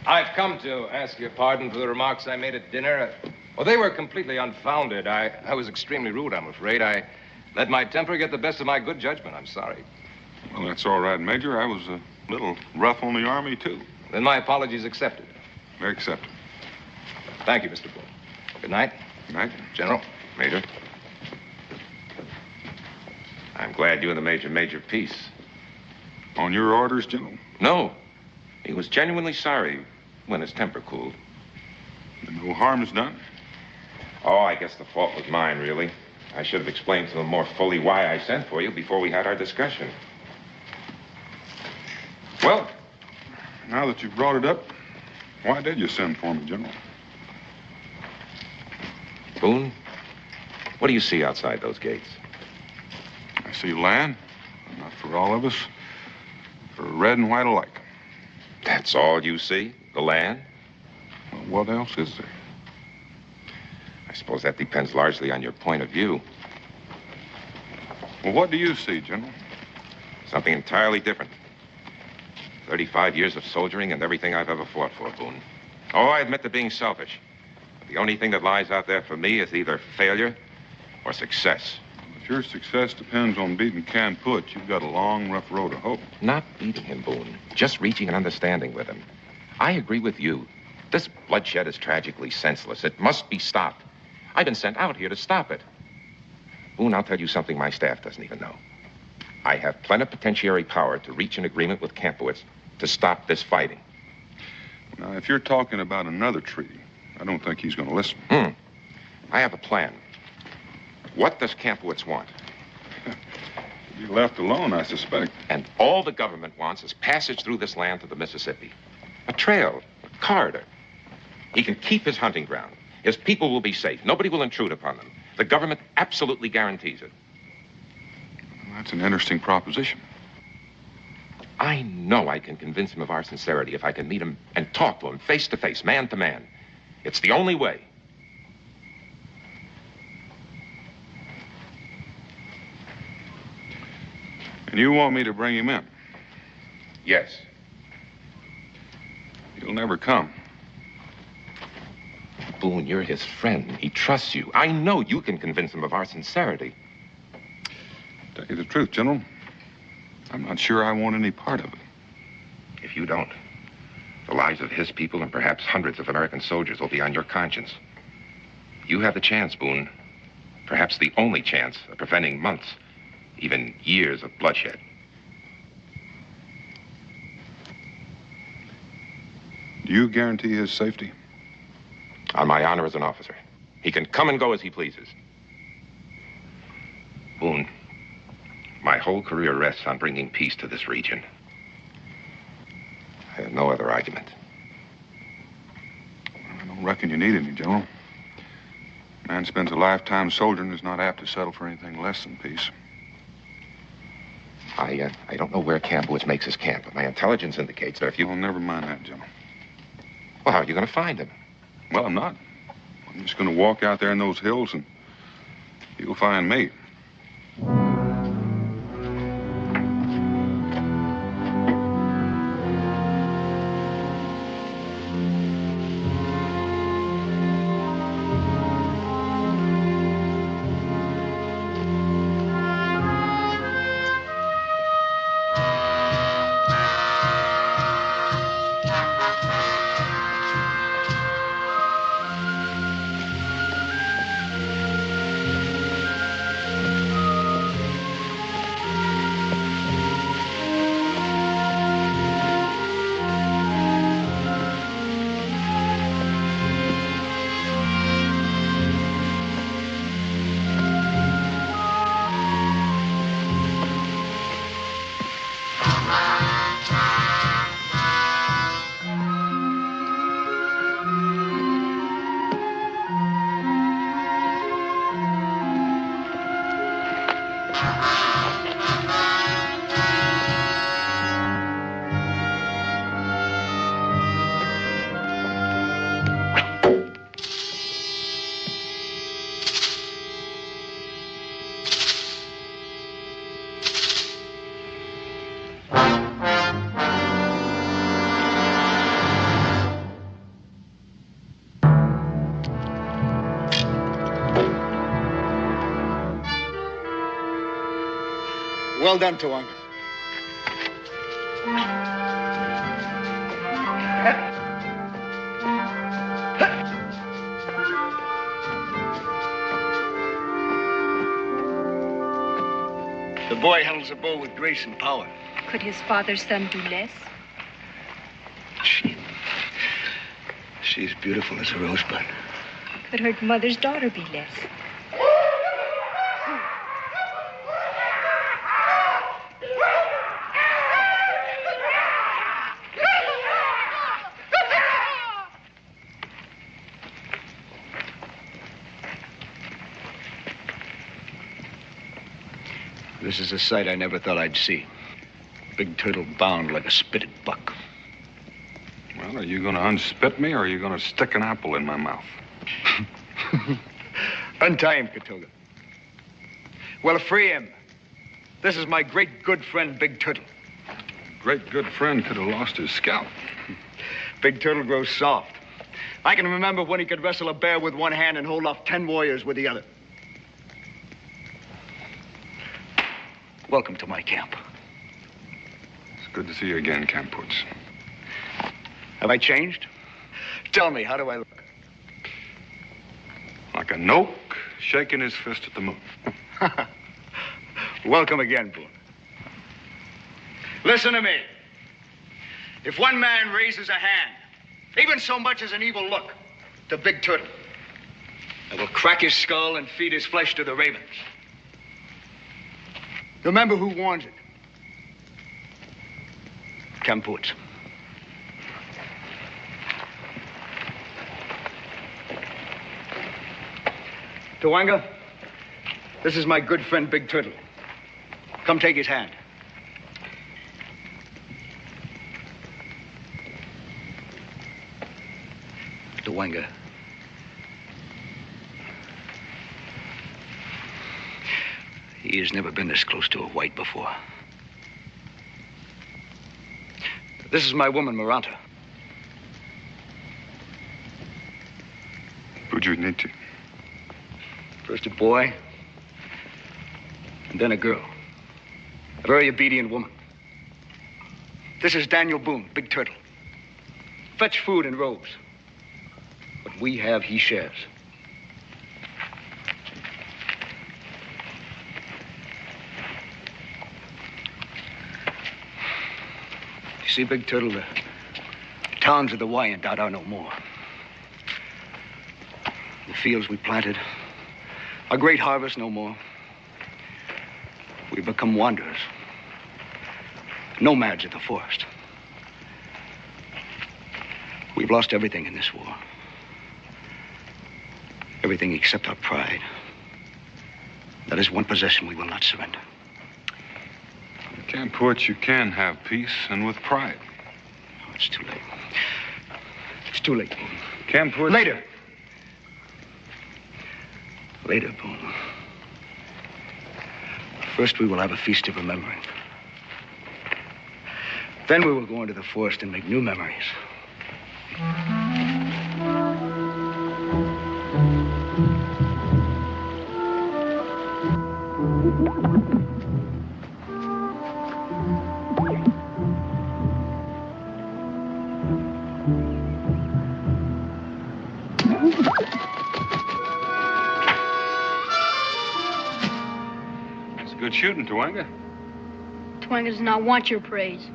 I've come to ask your pardon for the remarks I made at dinner. Well, they were completely unfounded. I was extremely rude, I'm afraid. I let my temper get the best of my good judgment. I'm sorry.
Well, that's all right, Major. I was a little rough on the Army, too.
Then my apologies accepted.
They're accepted.
Thank you, Mr. Boone. Good night.
Good night.
General.
Major. I'm glad you and the Major made your peace.
On your orders, General?
No. He was genuinely sorry when his temper cooled.
No harm's done?
Oh, I guess the fault was mine, really. I should have explained to him more fully why I sent for you before we had our discussion.
Well, now that you've brought it up, why did you send for me, General?
Boone, what do you see outside those gates?
I see land. Not for all of us. for red and white alike.
That's all you see? The land?
Well, what else is there?
I suppose that depends largely on your point of view.
Well, what do you see, General?
Something entirely different. 35 years of soldiering and everything I've ever fought for, Boone. Oh, I admit to being selfish. But the only thing that lies out there for me is either failure or success.
If your success depends on beating Kanput, you've got a long, rough road to hoe.
Not beating him, Boone. Just reaching an understanding with him. I agree with you. This bloodshed is tragically senseless. It must be stopped. I've been sent out here to stop it. Boone, I'll tell you something my staff doesn't even know. I have plenipotentiary power to reach an agreement with Kampowitz to stop this fighting.
Now, if you're talking about another treaty, I don't think he's going to listen.
I have a plan. What does Kampowitz want?
You're left alone, I suspect.
And all the government wants is passage through this land to the Mississippi. A trail, a corridor. He can keep his hunting ground. His people will be safe. Nobody will intrude upon them. The government absolutely guarantees it.
Well, that's an interesting proposition.
I know I can convince him of our sincerity if I can meet him and talk to him face to face, man to man. It's the only way.
And you want me to bring him in?
Yes.
He'll never come.
Boone, you're his friend. He trusts you. I know you can convince him of our sincerity.
Tell you the truth, General, I'm not sure I want any part of it.
If you don't, the lives of his people and perhaps hundreds of American soldiers will be on your conscience. You have the chance, Boone. Perhaps the only chance of preventing months, even years of bloodshed.
Do you guarantee his safety?
On my honor as an officer. He can come and go as he pleases. Boone, my whole career rests on bringing peace to this region. I have no other argument.
I don't reckon you need any, General. A man spends a lifetime soldiering is not apt to settle for anything less than peace.
I don't know where Kampowitz makes his camp, but my intelligence indicates that if you...
Oh, never mind that, General.
Well, how are you going to find him?
Well, I'm not. I'm just going to walk out there in those hills and you'll find me.
Well done, Tawanga. The boy handles the bow with grace and power.
Could his father's son do less?
She's beautiful as a rosebud.
Could her mother's daughter be less?
This is a sight I never thought I'd see.
Big Turtle bound like a spitted buck.
Well, are you going to unspit me, or are you going to stick an apple in my mouth?
Untie him, Katoga. Well, free him. This is my great good friend, Big Turtle.
Great good friend could have lost his scalp.
Big Turtle grows soft. I can remember when he could wrestle a bear with one hand and hold off 10 warriors with the other. Welcome to my camp.
It's good to see you again, Campoots.
Have I changed? Tell me, how do I look?
Like a noke shaking his fist at the moon.
Welcome again, Boone. Listen to me. If one man raises a hand, even so much as an evil look, to Big Turtle, I will crack his skull and feed his flesh to the ravens. Remember who warns it. Campoots. Tawanga, this is my good friend, Big Turtle. Come take his hand. Tawanga. He has never been this close to a white before. This is my woman, Maranta.
Who'd you need to?
First a boy, and then a girl. A very obedient woman. This is Daniel Boone, Big Turtle. Fetch food and robes. What we have, he shares. You see, Big Turtle, the towns of the Wyandotte are no more. The fields we planted, our great harvest no more. We've become wanderers, nomads of the forest. We've lost everything in this war. Everything except our pride. That is one possession we will not surrender.
Campoots, you can have peace, and with pride.
Oh, it's too late. It's too late, Boone.
Campoots...
Later. Later, Boone. First, we will have a feast of remembering. Then we will go into the forest and make new memories.
Good shooting, Tawanga.
Tawanga does not want your praise.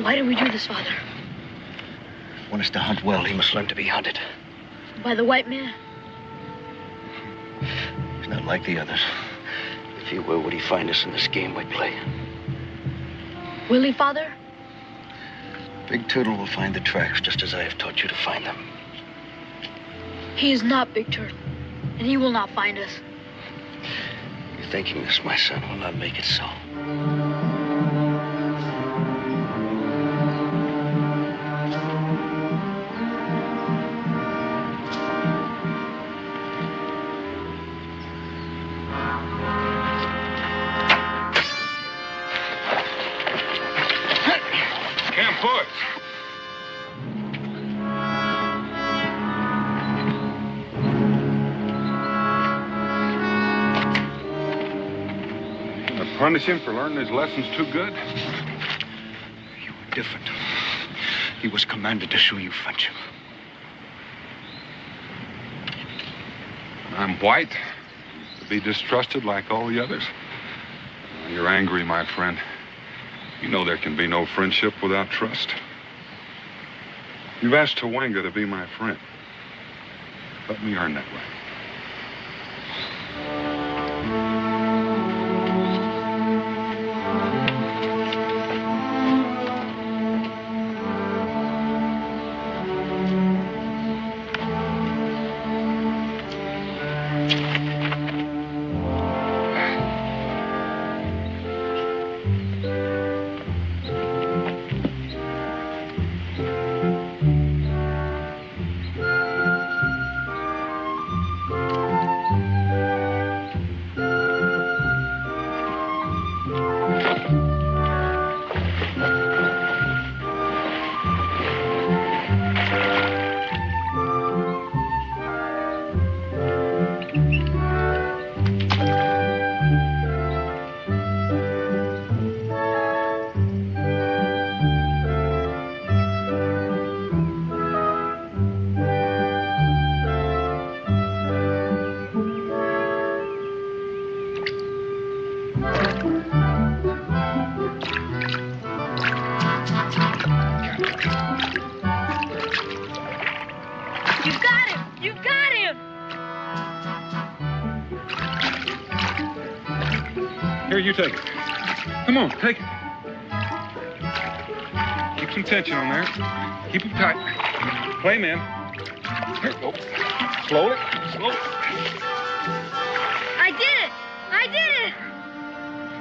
Why do we do this, Father?
Want us to hunt well, he must learn to be hunted.
By the white man?
He's not like the others. If he were, would he find us in this game we play?
Will he, Father?
Big Turtle will find the tracks just as I have taught you to find them.
He is not Big Turtle, and he will not find us.
You're thinking this, my son, will not make it so.
Punish him for learning his lessons too good?
You were different. He was commanded to shoot you, French.
I'm white, to be distrusted like all the others. You're angry, my friend. You know there can be no friendship without trust. You've asked Tawanga to be my friend. Let me earn that right. Here, you take it. Come on, take it. Keep some tension on there. Keep it tight. Play, man. Here, go. Slowly, slowly.
I did it! I did it!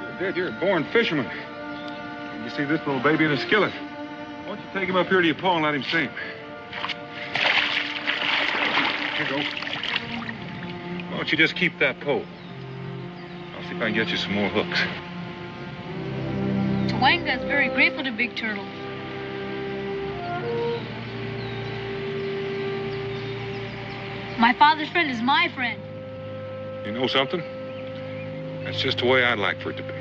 Sure did. You're a born fisherman. You see this little baby in a skillet. Why don't you take him up here to your paw and let him sing? Here you go. Why don't you just keep that pole? I'll see if I can get you some more hooks.
Tawanga's very grateful to Big Turtle. My father's friend is my friend.
You know something? That's just the way I'd like for it to be.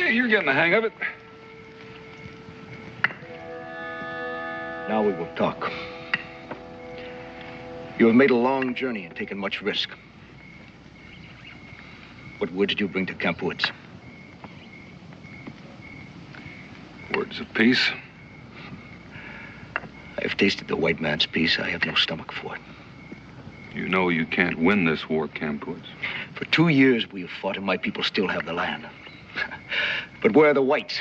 You're getting the hang of it.
Now we will talk. You have made a long journey and taken much risk. What word did you bring to Camp Woods?
Words of peace.
I have tasted the white man's peace. I have no stomach for it.
You know you can't win this war, Camp Woods.
For 2 years we have fought and my people still have the land. But where are the whites?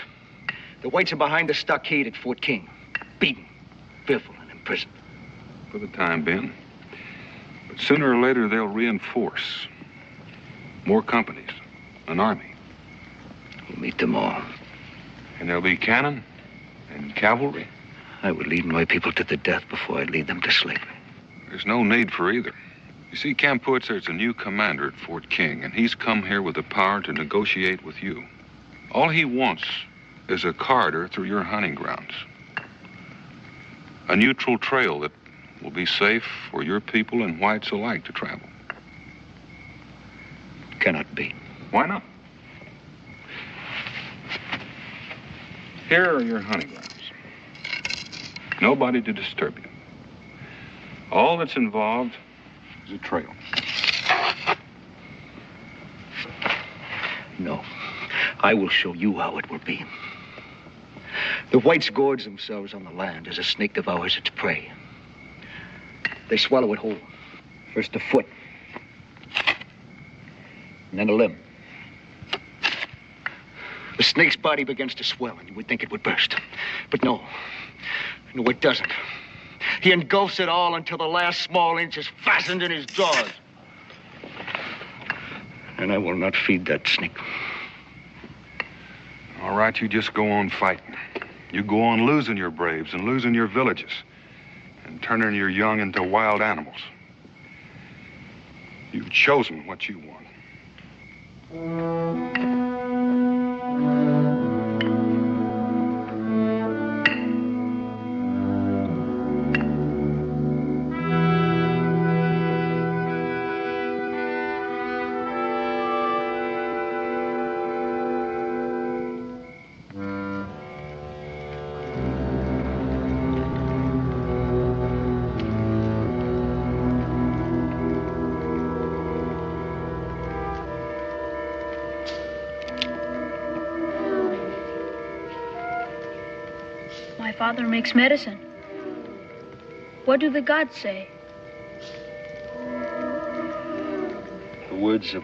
The whites are behind the stockade at Fort King, beaten, fearful, and imprisoned.
For the time being. But sooner or later, they'll reinforce. More companies, an army.
We'll meet them all.
And there'll be cannon and cavalry.
I would lead my people to the death before I'd lead them to slavery.
There's no need for either. You see, Camp Woods, there's a new commander at Fort King, and he's come here with the power to negotiate with you. All he wants is a corridor through your hunting grounds. A neutral trail that will be safe for your people and whites alike to travel.
Cannot be.
Why not? Here are your hunting grounds. Nobody to disturb you. All that's involved is a trail.
No. I will show you how it will be. The whites gorge themselves on the land as a snake devours its prey. They swallow it whole. First a foot, and then a limb. The snake's body begins to swell, and you would think it would burst. But no. No, it doesn't. He engulfs it all until the last small inch is fastened in his jaws. And I will not feed that snake.
All right, you just go on fighting. You go on losing your braves and losing your villages and turning your young into wild animals. You've chosen what you want.
My father makes medicine. What do the gods say?
The words of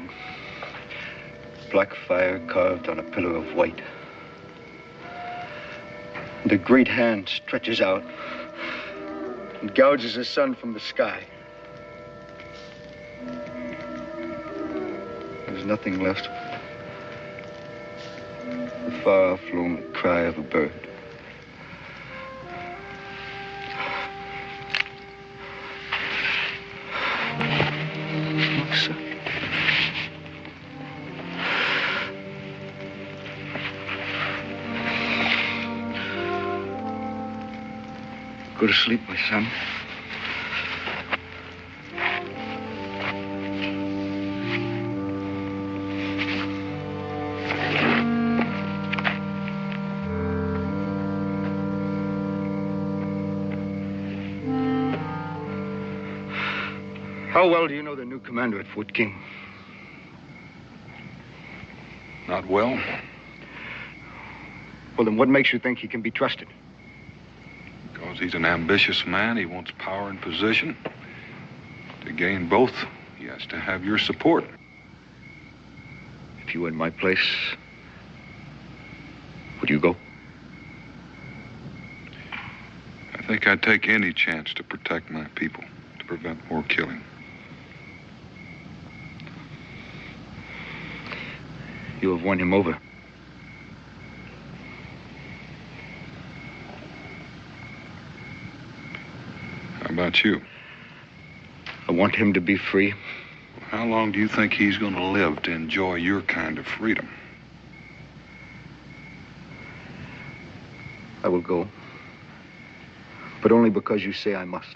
black fire carved on a pillar of white. And a great hand stretches out and gouges the sun from the sky. There's nothing left. The far-off lonely cry of a bird. Go to sleep, my son. How well do you know the new commander at Fort King?
Not well.
Well, then what makes you think he can be trusted?
Because he's an ambitious man. He wants power and position. To gain both, he has to have your support.
If you were in my place, would you go?
I think I'd take any chance to protect my people, to prevent more killing.
You have won him over.
How about you?
I want him to be free.
How long do you think he's going to live to enjoy your kind of freedom?
I will go. But only because you say I must.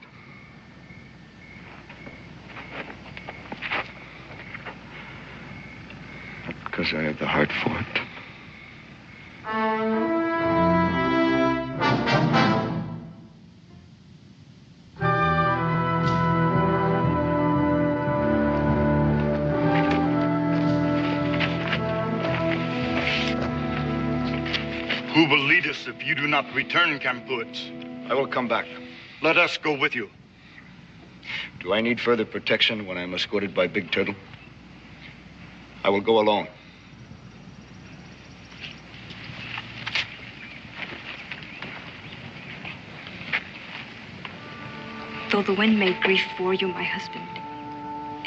Not because I have the heart for it.
Who will lead us if you do not return, Kampuits?
I will come back.
Let us go with you.
Do I need further protection when I'm escorted by Big Turtle? I will go alone.
Though the wind may grieve for you, my husband,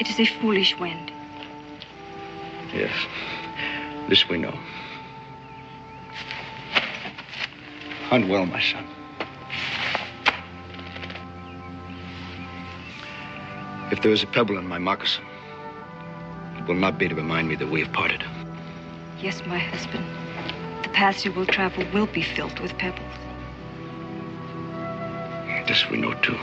it is a foolish wind.
Yes, this we know. Hunt well, my son. If there is a pebble in my moccasin, it will not be to remind me that we have parted.
Yes, my husband. The paths you will travel will be filled with pebbles.
This we know, too.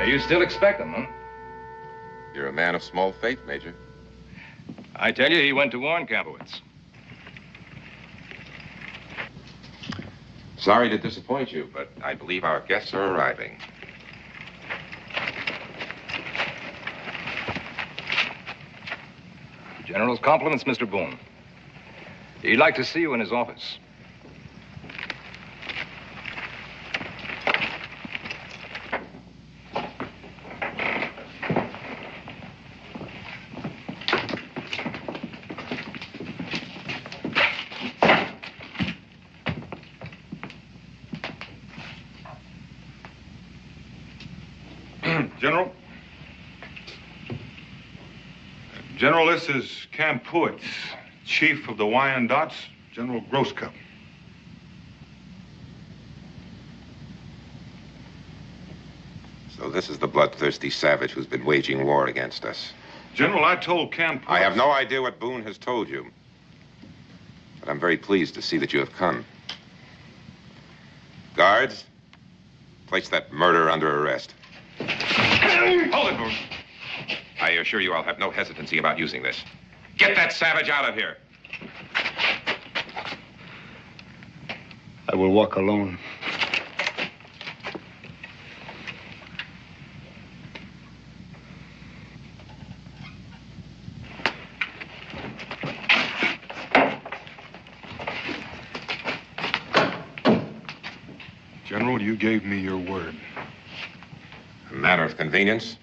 You still expect him, huh?
You're a man of small faith, Major.
I tell you, he went to warn Kampowitz.
Sorry to disappoint you, but I believe our guests are arriving.
General's compliments, Mr. Boone. He'd like to see you in his office.
General? General, this is Camp Puitz, Chief of the Wyandottes, General Grosscup.
So this is the bloodthirsty savage who's been waging war against us.
General, I told Camp Puitz...
I have no idea what Boone has told you. But I'm very pleased to see that you have come. Guards, place that murderer under arrest.
Hold it, Boone.
I assure you I'll have no hesitancy about using this. Get that savage out of here.
I will walk alone.
General, you gave me your word.
A matter of convenience?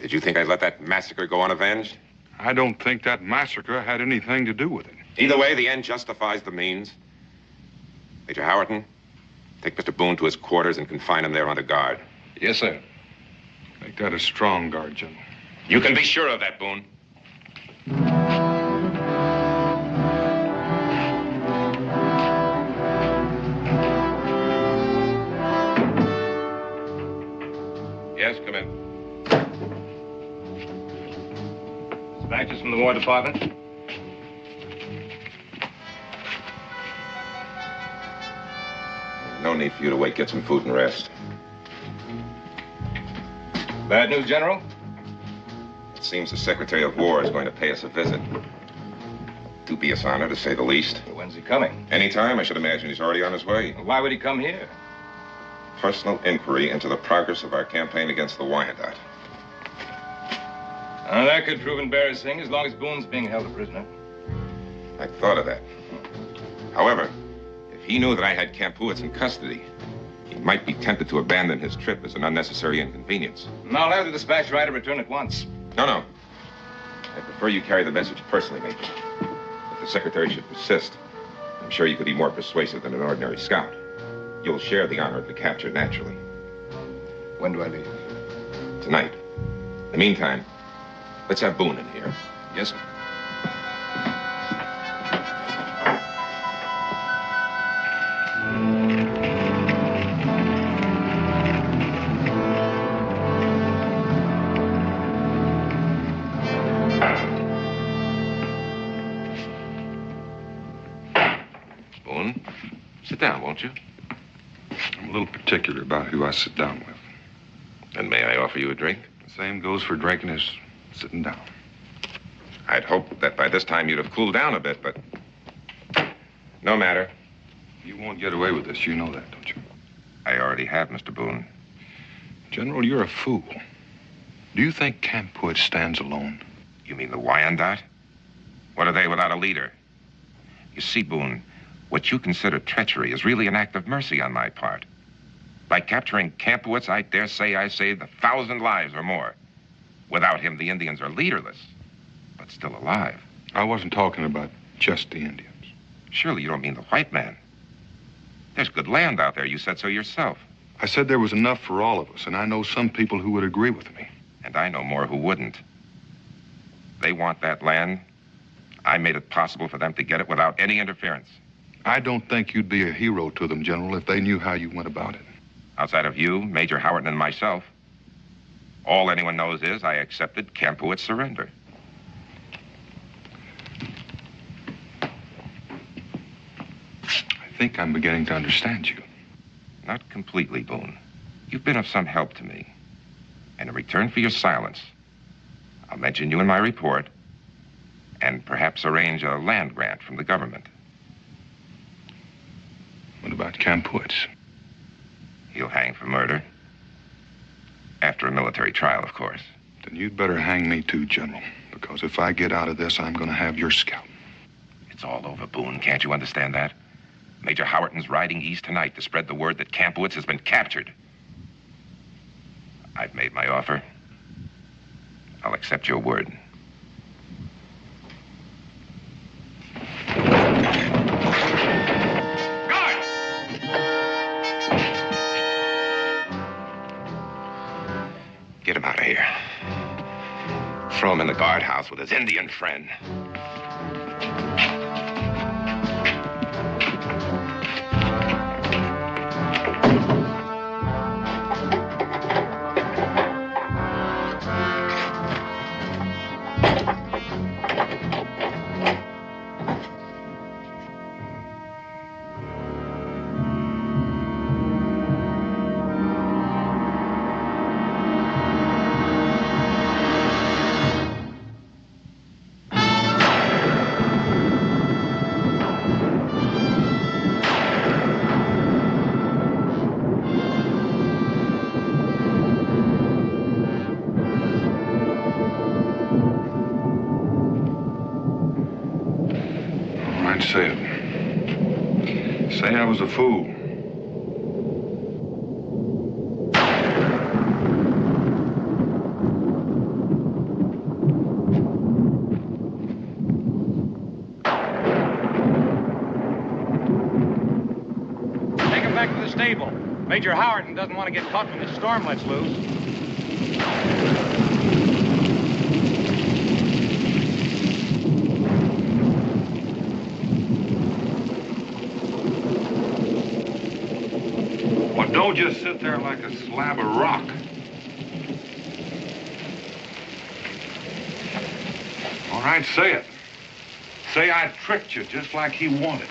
Did you think I'd let that massacre go unavenged?
I don't think that massacre had anything to do with it.
Either way, the end justifies the means. Major Howerton, take Mr. Boone to his quarters and confine him there under guard.
Yes, sir.
Make that a strong guard, General.
You can be sure of that, Boone. Yes, come in. Dispatches from the War Department. No need for you to wait. Get some food and rest.
Bad news, General?
It seems the Secretary of War is going to pay us a visit. Dubious honor, to say the least.
When's he coming?
Anytime. I should imagine he's already on his way.
Why would he come here?
Personal inquiry into the progress of our campaign against the Wyandotte.
That could prove embarrassing as long as Boone's being held a prisoner.
I thought of that. However, if he knew that I had Camp Puitz in custody, he might be tempted to abandon his trip as an unnecessary inconvenience.
I'll have the dispatch rider return at once.
No. I prefer you carry the message personally, Major. If the Secretary should persist, I'm sure you could be more persuasive than an ordinary scout. You'll share the honor of the capture naturally.
When do I leave?
Tonight. In the meantime, let's have Boone in here.
Yes, sir.
Boone, sit down, won't you?
I'm a little particular about who I sit down with.
And may I offer you a drink?
The same goes for drinking as sitting down.
I'd hoped that by this time you'd have cooled down a bit, but no matter.
You won't get away with this. You know that, don't you?
I already have, Mr. Boone.
General, you're a fool. Do you think Camp Puitz stands alone?
You mean the Wyandotte? What are they without a leader? You see, Boone, what you consider treachery is really an act of mercy on my part. By capturing Camp Puitz, I dare say I saved 1,000 lives or more. Without him, the Indians are leaderless, but still alive.
I wasn't talking about just the Indians.
Surely you don't mean the white man. There's good land out there. You said so yourself.
I said there was enough for all of us, and I know some people who would agree with me.
And I know more who wouldn't. They want that land. I made it possible for them to get it without any interference.
I don't think you'd be a hero to them, General, if they knew how you went about it.
Outside of you, Major Howard, and myself, all anyone knows is I accepted Camp Puitz's surrender.
I think I'm beginning to understand you.
Not completely, Boone. You've been of some help to me. And in return for your silence, I'll mention you in my report and perhaps arrange a land grant from the government.
What about Camp Puitz?
He'll hang for murder. After a military trial, of course.
Then you'd better hang me too, General, because if I get out of this, I'm going to have your scalp.
It's all over, Boone. Can't you understand that? Major Howerton's riding east tonight to spread the word that Camp Puitz has been captured. I've made my offer. I'll accept your word. Get him out of here. Throw him in the guardhouse with his Indian friend.
Say it. Say I was a fool.
Take him back to the stable. Major Howerton doesn't want to get caught when the storm lets loose.
Don't just sit there like a slab of rock. All right, say it. Say I tricked you just like he wanted.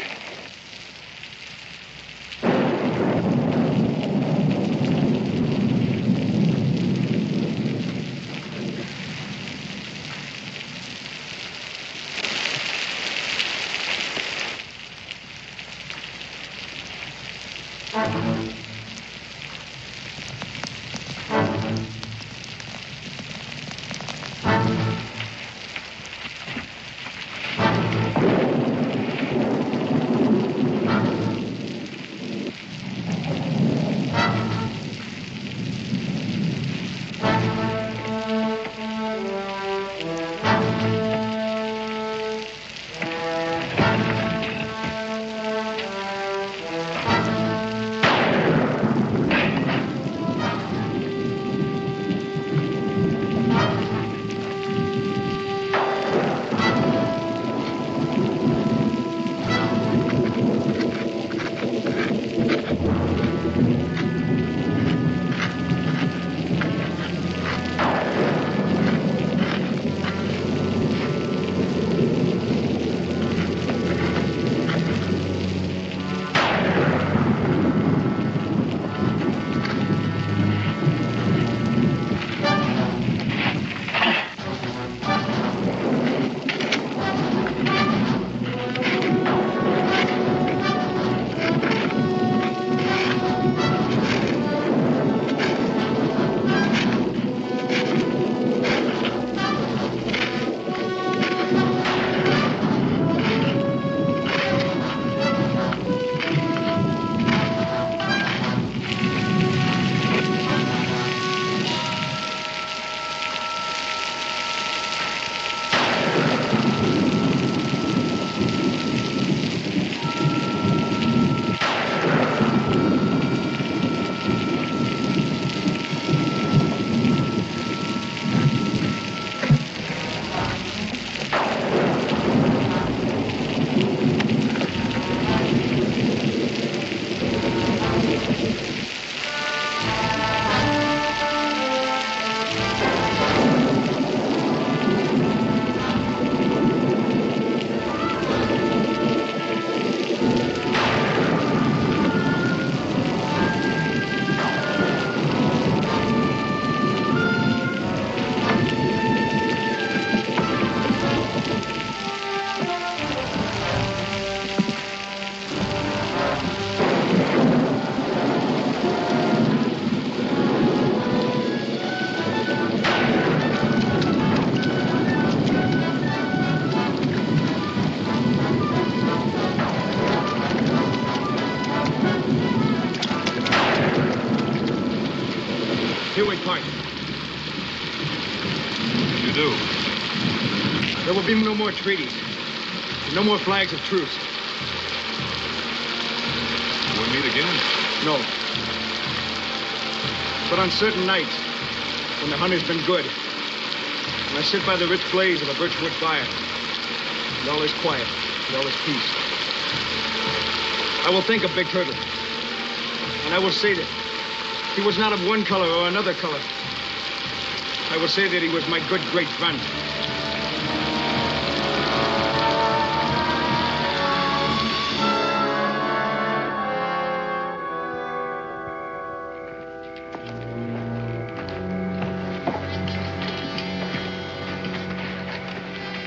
Here we part.
You do?
There will be no more treaties. No more flags of truce.
We'll meet again?
No. But on certain nights,
and the hunt has been good. And I sit by the rich blaze of a birchwood fire. And all is quiet, and all is peace. I will think of Big Turtle. And I will say that he was not of one color or another color. I will say that he was my good great friend.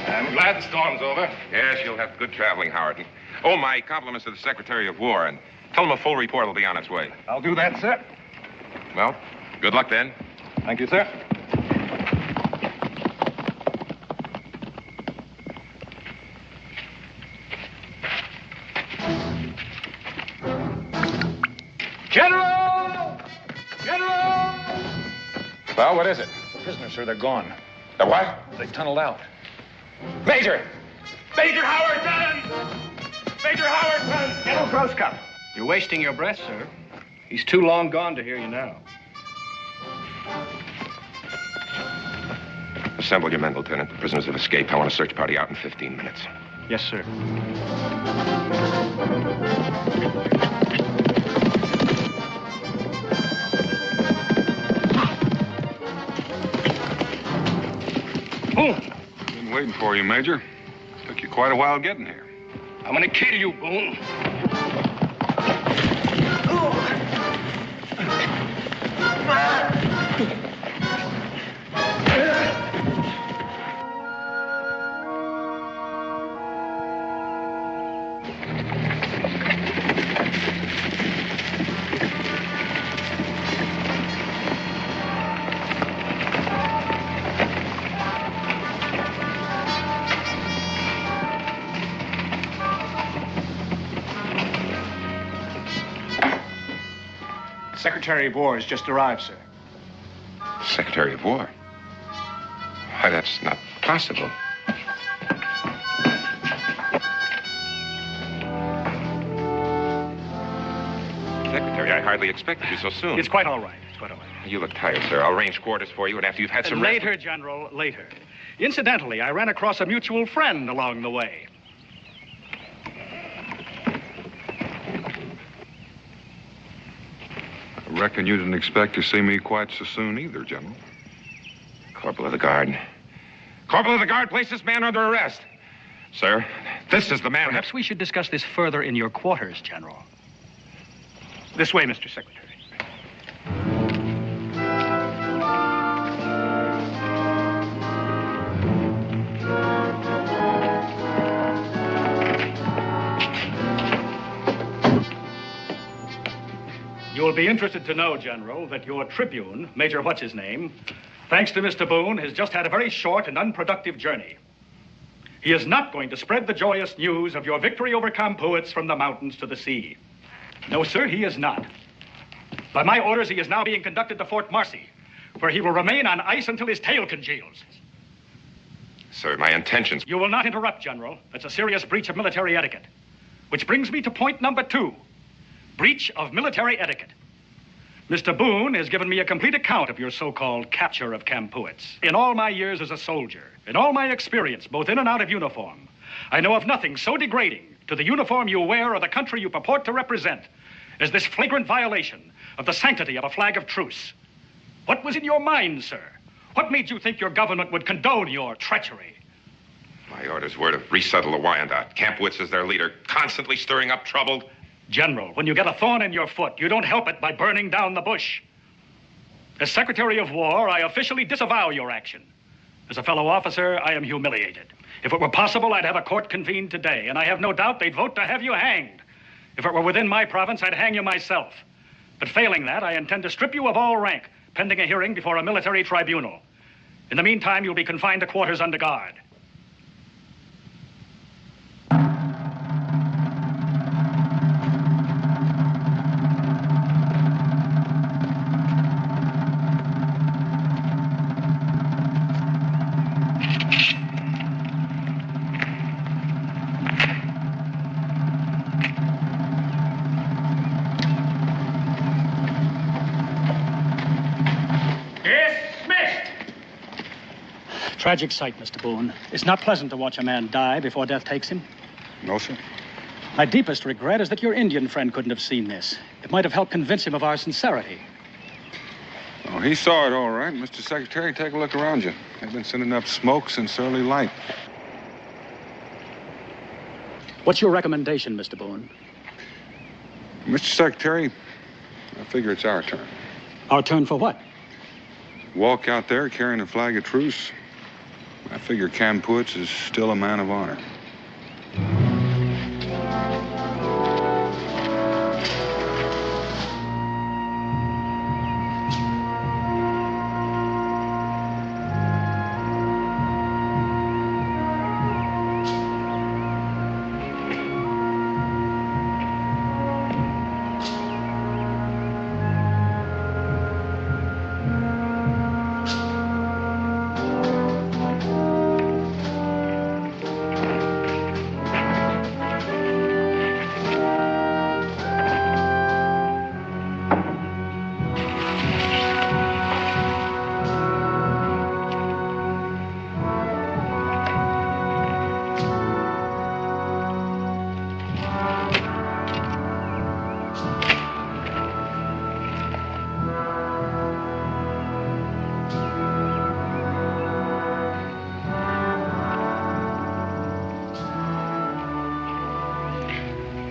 I'm glad the storm's over. Yes, you'll have good traveling, Howard. Oh, my compliments to the Secretary of War, and tell him a full report will be on its way.
I'll do that, sir.
Well, good luck then.
Thank you, sir.
General! General!
Well, what is it?
Prisoners, sir, they're gone.
The what?
They tunneled out.
Major! Major Howardson! Major Howardson!
General Grosscup. You're wasting your breath, sir. He's too long gone to hear you now.
Assemble your men, Lieutenant. The prisoners have escaped. I want a search party out in 15 minutes.
Yes, sir.
Boone! Been waiting for you, Major. Took you quite a while getting here.
I'm gonna kill you, Boone.
Secretary of War has just arrived, sir.
Secretary of War? Why, that's not possible. Secretary, I hardly expected you so soon.
It's quite all right. It's quite all right.
You look tired, sir. I'll arrange quarters for you, and after you've had some rest...
Later, General, later. Incidentally, I ran across a mutual friend along the way.
I reckon you didn't expect to see me quite so soon either, General.
Corporal of the Guard. Corporal of the Guard, place this man under arrest. Sir, this is the man...
Perhaps we should discuss this further in your quarters, General. This way, Mr. Secretary. You will be interested to know, General, that your Tribune, Major What's-His-Name, thanks to Mr. Boone, has just had a very short and unproductive journey. He is not going to spread the joyous news of your victory over Kampuits from the mountains to the sea. No, sir, he is not. By my orders, he is now being conducted to Fort Marcy, where he will remain on ice until his tail congeals.
Sir, my intentions...
You will not interrupt, General. That's a serious breach of military etiquette. Which brings me to point number 2. Breach of military etiquette. Mr. Boone has given me a complete account of your so-called capture of Kampuits. In all my years as a soldier, in all my experience, both in and out of uniform, I know of nothing so degrading to the uniform you wear or the country you purport to represent as this flagrant violation of the sanctity of a flag of truce. What was in your mind, sir? What made you think your government would condone your treachery?
My orders were to resettle the Wyandotte. Kampuits is their leader, constantly stirring up trouble.
General, when you get a thorn in your foot, you don't help it by burning down the bush. As Secretary of War, I officially disavow your action. As a fellow officer, I am humiliated. If it were possible, I'd have a court convened today, and I have no doubt they'd vote to have you hanged. If it were within my province, I'd hang you myself. But failing that, I intend to strip you of all rank, pending a hearing before a military tribunal. In the meantime, you'll be confined to quarters under guard.
Dismissed!
Tragic sight, Mr. Boone. It's not pleasant to watch a man die before death takes him.
No, sir.
My deepest regret is that your Indian friend couldn't have seen this. It might have helped convince him of our sincerity.
Oh, he saw it all right. Mr. Secretary, take a look around you. They've been sending up smoke since early light.
What's your recommendation, Mr. Boone?
Mr. Secretary, I figure it's our turn.
Our turn for what?
Walk out there carrying a flag of truce. I figure Kampuitz is still a man of honor.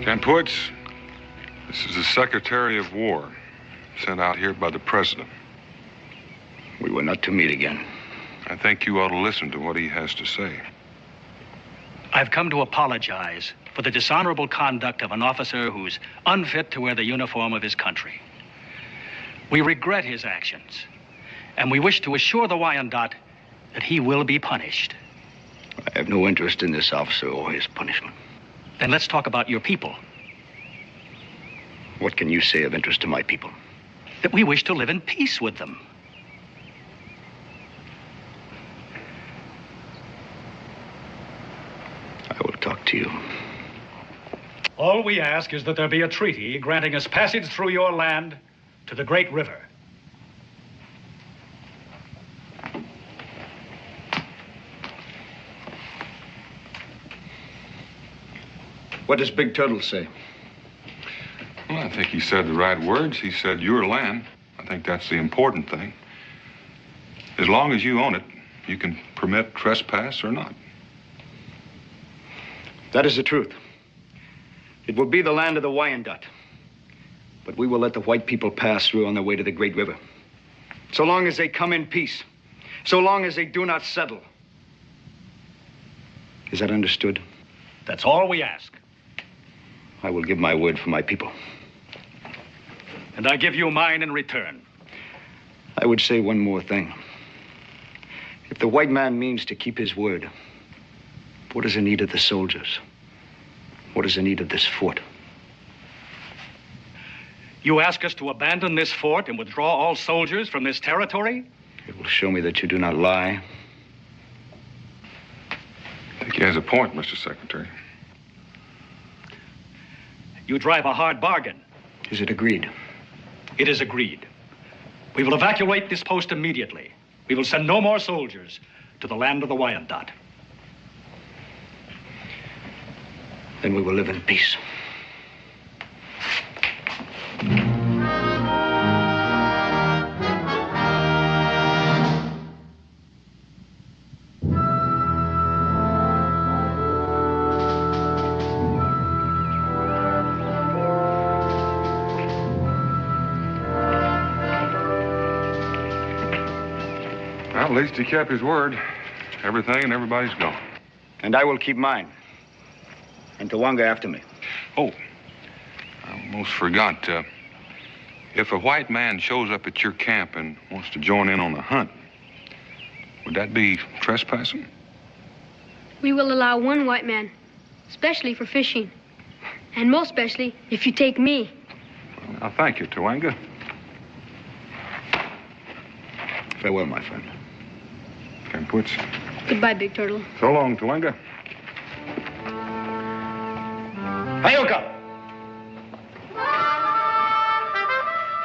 Kampuitz, this is the Secretary of War, sent out here by the President.
We were not to meet again.
I think you ought to listen to what he has to say.
I've come to apologize for the dishonorable conduct of an officer who's unfit to wear the uniform of his country. We regret his actions, and we wish to assure the Wyandotte that he will be punished.
I have no interest in this officer or his punishment.
Then let's talk about your people.
What can you say of interest to my people?
That we wish to live in peace with them.
I will talk to you.
All we ask is that there be a treaty granting us passage through your land to the Great River.
What does Big Turtle say?
Well, I think he said the right words. He said your land. I think that's the important thing. As long as you own it, you can permit trespass or not.
That is the truth. It will be the land of the Wyandotte. But we will let the white people pass through on their way to the Great River. So long as they come in peace. So long as they do not settle. Is that understood?
That's all we ask.
I will give my word for my people.
And I give you mine in return.
I would say one more thing. If the white man means to keep his word, what is the need of the soldiers? What is the need of this fort?
You ask us to abandon this fort and withdraw all soldiers from this territory?
It will show me that you do not lie.
I think he has a point, Mr. Secretary.
You drive a hard bargain.
Is it agreed?
It is agreed. We will evacuate this post immediately. We will send no more soldiers to the land of the Wyandotte.
Then we will live in peace.
Well, at least he kept his word. Everything and everybody's gone.
And I will keep mine. And Tawanga after me.
Oh, I almost forgot. If a white man shows up at your camp and wants to join in on the hunt, would that be trespassing?
We will allow one white man, especially for fishing. And most especially if you take me.
Well, thank you, Tawanga.
Farewell, my friend.
Kampuitz.
Goodbye, Big Turtle.
So long, Tawanga.
Hayoka!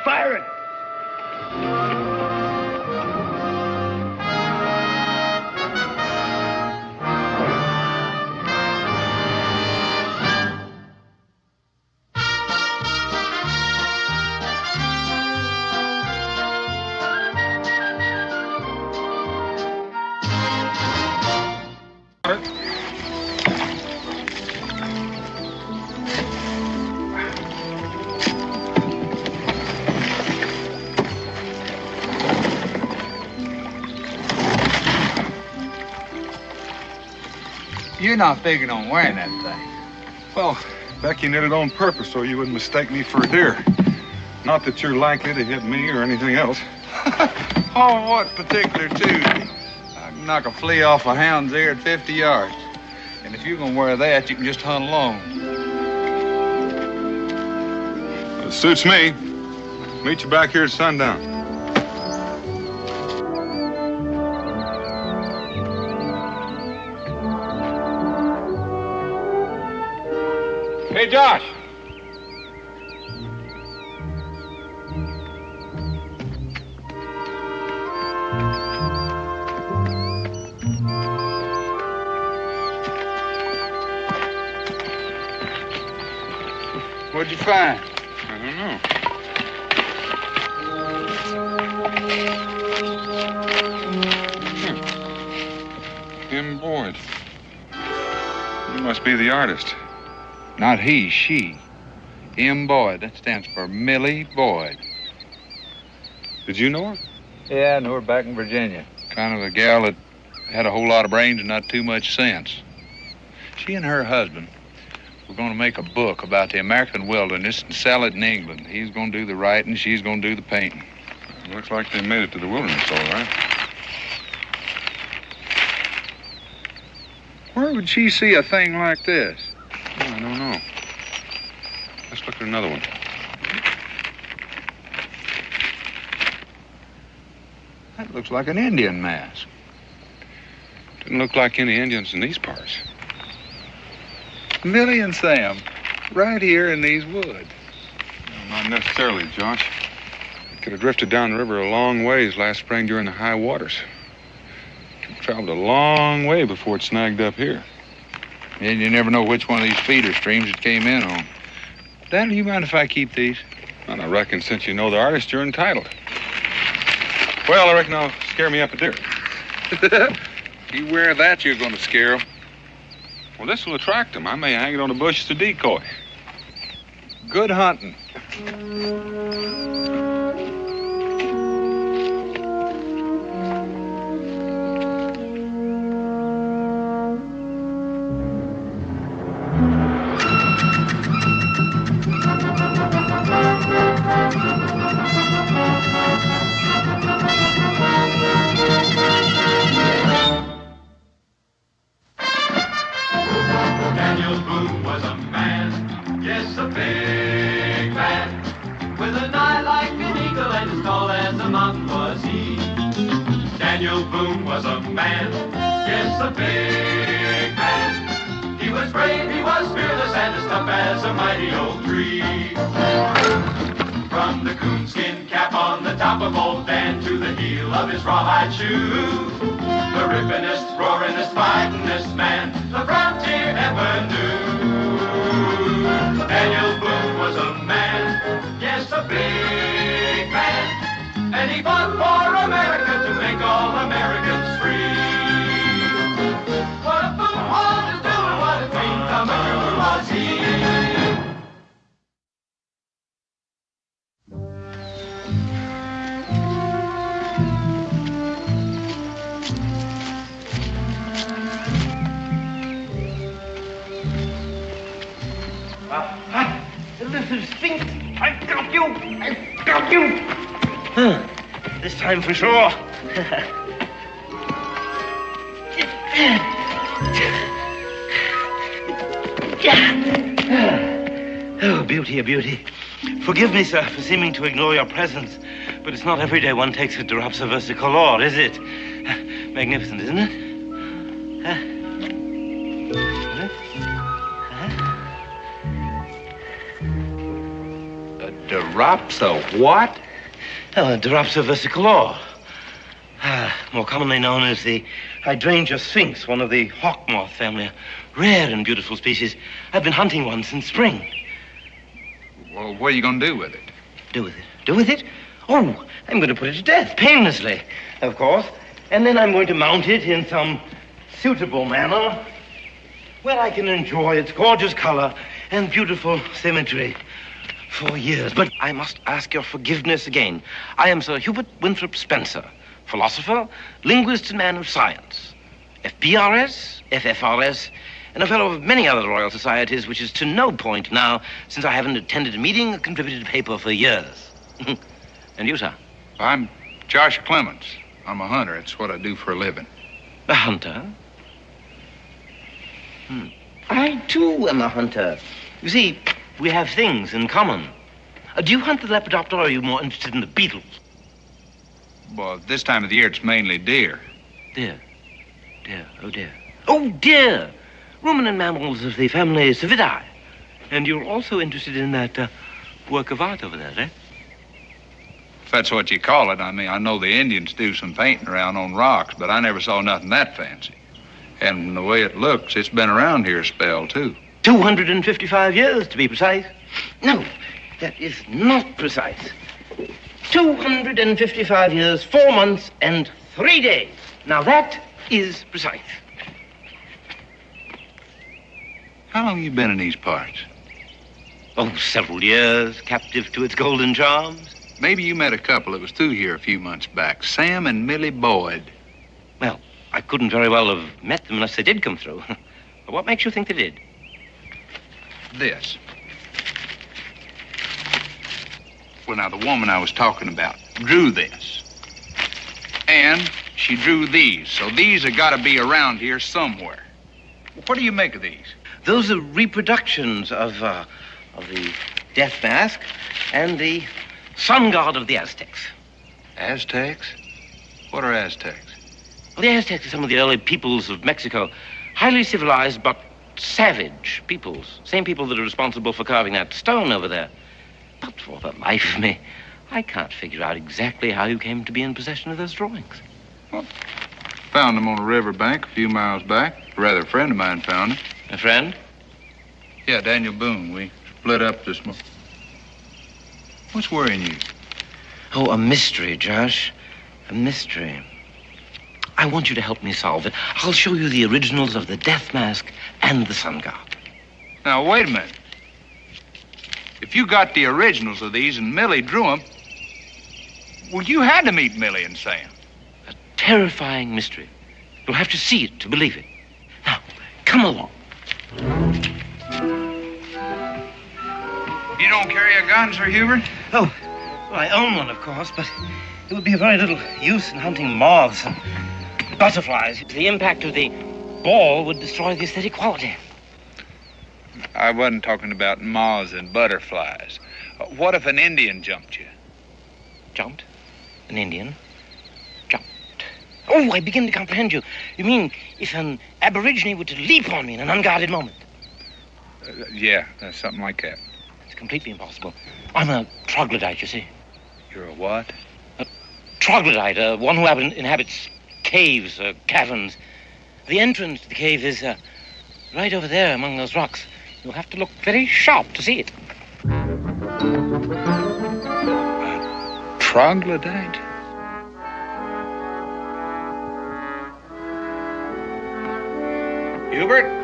Fire it!
You're not figuring on wearing that thing.
Well, Becky knit it on purpose so you wouldn't mistake me for a deer. Not that you're likely to hit me or anything else.
Oh, what particular Tuesday? I can knock a flea off a hound's ear at 50 yards. And if you're gonna wear that, you can just hunt alone.
It suits me. Meet you back here at sundown.
Hey, Josh.
What'd you find?
I don't know. Boyd. You must be the artist.
Not he, she. M. Boyd. That stands for Millie Boyd.
Did you know her?
Yeah, I knew her back in Virginia. Kind of a gal that had a whole lot of brains and not too much sense. She and her husband were going to make a book about the American wilderness and sell it in England. He's going to do the writing, she's going to do the painting.
Looks like they made it to the wilderness, all right.
Where would she see a thing like this?
Oh, I don't know. Let's look at another one.
That looks like an Indian mask.
Didn't look like any Indians in these parts.
Millie and Sam, right here in these woods.
No, not necessarily, Josh. It could have drifted down the river a long ways last spring during the high waters. It traveled a long way before it snagged up here.
And you never know which one of these feeder streams it came in on. Daniel, you mind if I keep these?
Well, I reckon since you know the artist, you're entitled. Well, I reckon I'll scare me up a deer.
You wear that, you're going to scare them.
Well, this will attract them. I may hang it on a bush as a decoy.
Good hunting.
Daniel Boone was a man, yes, a big man, with an eye like an eagle and as tall as a mountain was he. Daniel Boone was a man, yes, a big man. He was brave, he was fearless, and as tough as a mighty old tree. From the coonskin cap on the top of old Dan to the heel of his rawhide shoe, the rippin'est, roaring'est, fighting'est man the frontier ever knew. Daniel Boone was a man, yes, a big man, and he fought for America to make all Americans free. What a Boone wanted to do and what a dream come true was he.
Little Sphinx, I've got you! I've got you! This time for sure. Oh, beauty, a beauty. Forgive me, sir, for seeming to ignore your presence, but it's not every day one takes a drops of versicolor, is it? Magnificent, isn't it?
Drops of what?
Drops of versicolor. More commonly known as the hydrangea sphinx, one of the hawk moth family. A rare and beautiful species. I've been hunting one since spring.
Well, what are you going to do with it?
Do with it? Do with it? Oh, I'm going to put it to death, painlessly, of course. And then I'm going to mount it in some suitable manner where I can enjoy its gorgeous color and beautiful symmetry for years. But I must ask your forgiveness again. I am Sir Hubert Winthrop Spencer, philosopher, linguist, and man of science. FBRS, FFRS, and a fellow of many other royal societies, which is to no point now, since I haven't attended a meeting or contributed a paper for years. And you, sir?
I'm Josh Clements. I'm a hunter. It's what I do for a living.
A hunter? I, too, am a hunter. You see, we have things in common. Do you hunt the lepidopter, or are you more interested in the beetles?
Well, this time of the year, it's mainly deer.
Deer. Deer. Oh, dear. Oh, dear! Ruminant mammals of the family Cividae. And you're also interested in that work of art over there, eh?
If that's what you call it. I mean, I know the Indians do some painting around on rocks, but I never saw nothing that fancy. And the way it looks, it's been around here a spell, too.
255 years, to be precise. No, that is not precise. 255 years, 4 months, and 3 days. Now that is precise.
How long you been in these parts?
Oh, several years, captive to its golden charms.
Maybe you met a couple that was through here a few months back, Sam and Millie Boyd.
Well, I couldn't very well have met them unless they did come through. What makes you think they did?
This. Well, now, the woman I was talking about drew this. And she drew these, so these have got to be around here somewhere. What do you make of these?
Those are reproductions of the death mask and the sun god of the Aztecs.
Aztecs? What are Aztecs?
Well, the Aztecs are some of the early peoples of Mexico. Highly civilized, but savage peoples. Same people that are responsible for carving that stone over there. But for the life of me, I can't figure out exactly how you came to be in possession of those drawings.
Well, found them on a riverbank a few miles back. Rather, a friend of mine found them.
A friend?
Yeah, Daniel Boone. We split up this morning. What's worrying you?
Oh, a mystery, Josh. A mystery. I want you to help me solve it. I'll show you the originals of the death mask and the sun god.
Now, wait a minute. If you got the originals of these and Millie drew them, well, you had to meet Millie and Sam.
A terrifying mystery. You'll have to see it to believe it. Now, come along.
You don't carry a gun, Sir Hubert?
Oh, well, I own one, of course, but it would be of very little use in hunting moths and butterflies. The impact of the ball would destroy the aesthetic quality.
I wasn't talking about moths and butterflies. What if an Indian jumped you?
Jumped? An Indian? Jumped. Oh, I begin to comprehend you. You mean if an aborigine were to leap on me in an unguarded moment?
Yeah, something like that.
It's completely impossible. I'm a troglodyte, you see.
You're a what?
A troglodyte, one who inhabits caves or caverns. The entrance to the cave is right over there among those rocks. You'll have to look very sharp to see it.
Troglodyte? Hubert?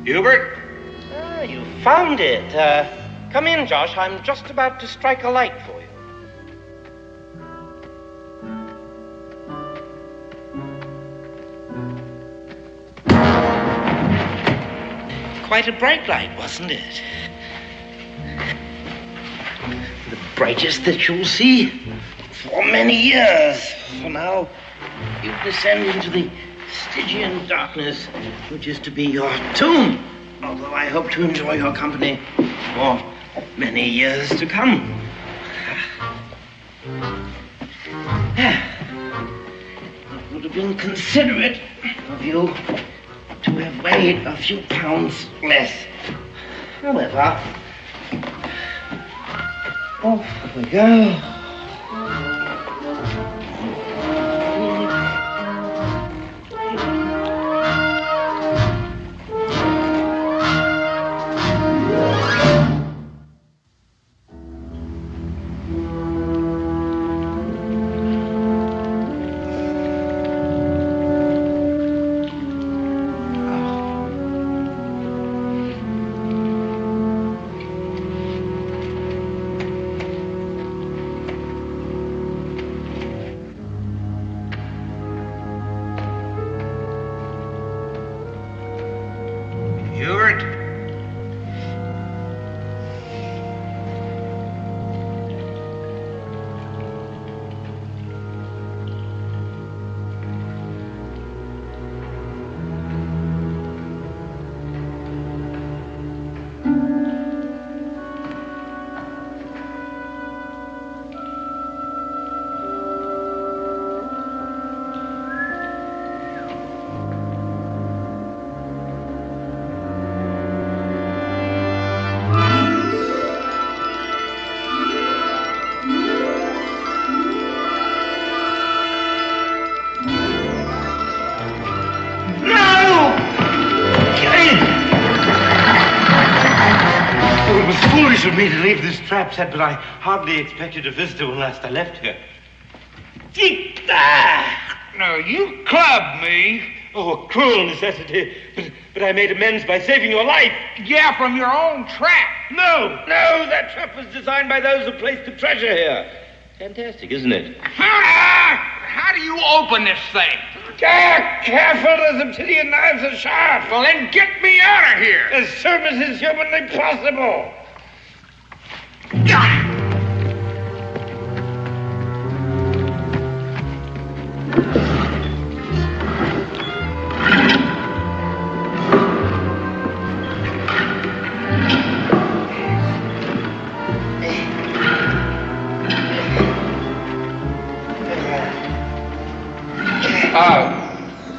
Hubert?
You found it. Come in, Josh. I'm just about to strike a light for you. Quite a bright light, wasn't it? The brightest that you'll see for many years. For now, you descend into the Stygian darkness, which is to be your tomb. Although I hope to enjoy your company for many years to come. It would have been considerate of you to have weighed a few pounds less. However, off we go. Foolish of me to leave this trap set, but I hardly expected a visitor when last I left here.
No, you clubbed me.
Oh, a cruel necessity. But I made amends by saving your life.
Yeah, from your own trap.
No, that trap was designed by those who placed the treasure here. Fantastic, isn't it?
How do you open this thing?
Careful, those obsidian knives are sharp.
Well, then get me out of here.
As soon as is humanly possible.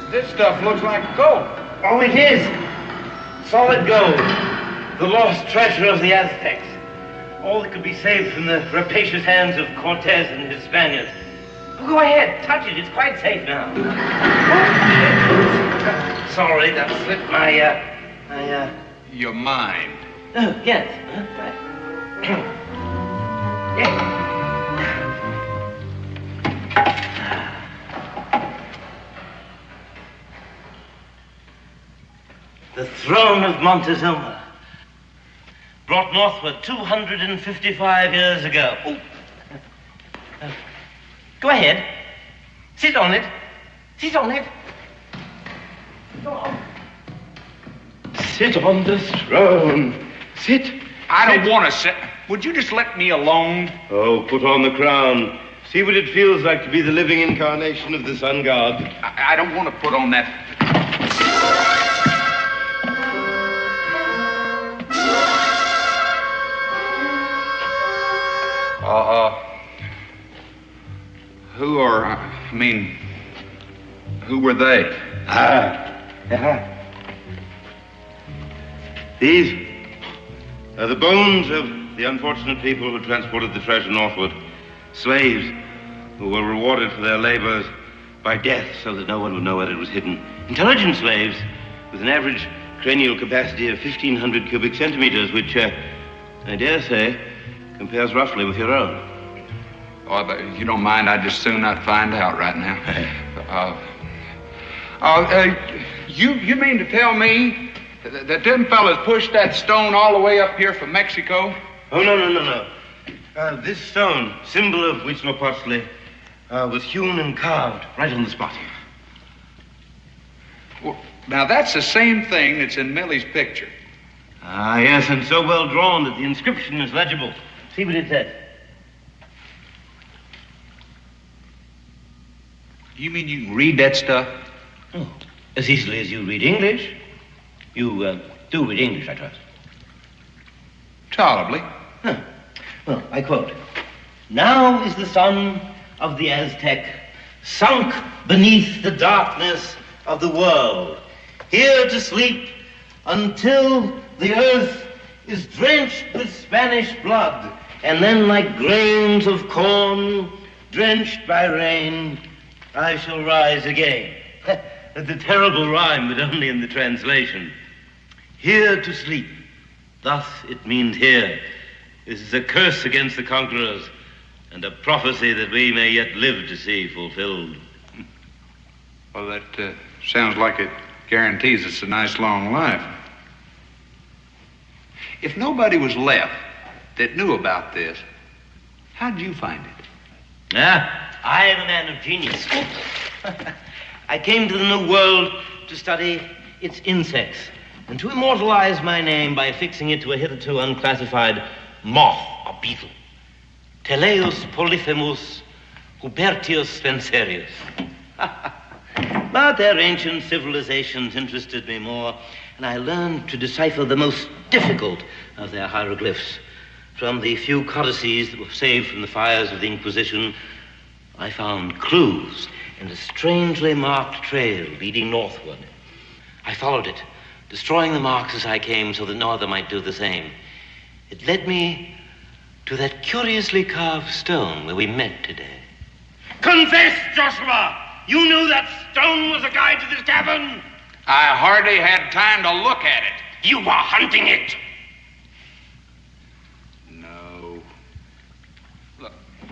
This stuff looks like gold.
Oh, it is. Solid gold. The lost treasure of the Aztecs. All that could be saved from the rapacious hands of Cortez and his Spaniards. Go ahead, touch it. It's quite safe now. Sorry, that slipped my,
Your mind.
Oh, yes. Right. Yes. The throne of Montezuma, brought northward 255 years ago. Go ahead. Sit on it. Sit on it. Go on. Sit on the throne. Sit.
I don't want to sit. Would you just let me alone?
Oh, put on the crown. See what it feels like to be the living incarnation of the sun god.
I don't want to put on that. Who were they?
These are the bones of the unfortunate people who transported the treasure northward. Slaves who were rewarded for their labors by death so that no one would know where it was hidden. Intelligent slaves with an average cranial capacity of 1,500 cubic centimeters, which, I dare say, compares roughly with your own.
Oh, if you don't mind, I'd just soon not find out right now. You mean to tell me that them fellas pushed that stone all the way up here from Mexico?
Oh, no. This stone, symbol of Huitzilopochtli, was hewn and carved right on the spot.
Well, now, that's the same thing that's in Millie's picture.
Ah, yes, and so well drawn that the inscription is legible. See what it says.
You mean you can read that stuff?
Oh, as easily as you read English. You do read English, I trust.
Tolerably.
Huh. Well, I quote, "Now is the sun of the Aztec sunk beneath the darkness of the world, here to sleep until the earth is drenched with Spanish blood, and then like grains of corn drenched by rain, I shall rise again." The terrible rhyme, but only in the translation. Here to sleep. Thus it means here. This is a curse against the conquerors and a prophecy that we may yet live to see fulfilled.
Well, that sounds like it guarantees us a nice long life. If nobody was left that knew about this, how'd you find it?
I am a man of genius. I came to the New World to study its insects and to immortalize my name by affixing it to a hitherto unclassified moth or beetle. Teleus polyphemus Hubertius spencerius. But their ancient civilizations interested me more, and I learned to decipher the most difficult of their hieroglyphs. From the few codices that were saved from the fires of the Inquisition, I found clues in a strangely marked trail leading northward. I followed it, destroying the marks as I came so that no other might do the same. It led me to that curiously carved stone where we met today. Confess, Joshua! You knew that stone was a guide to this cavern?
I hardly had time to look at it.
You were hunting it.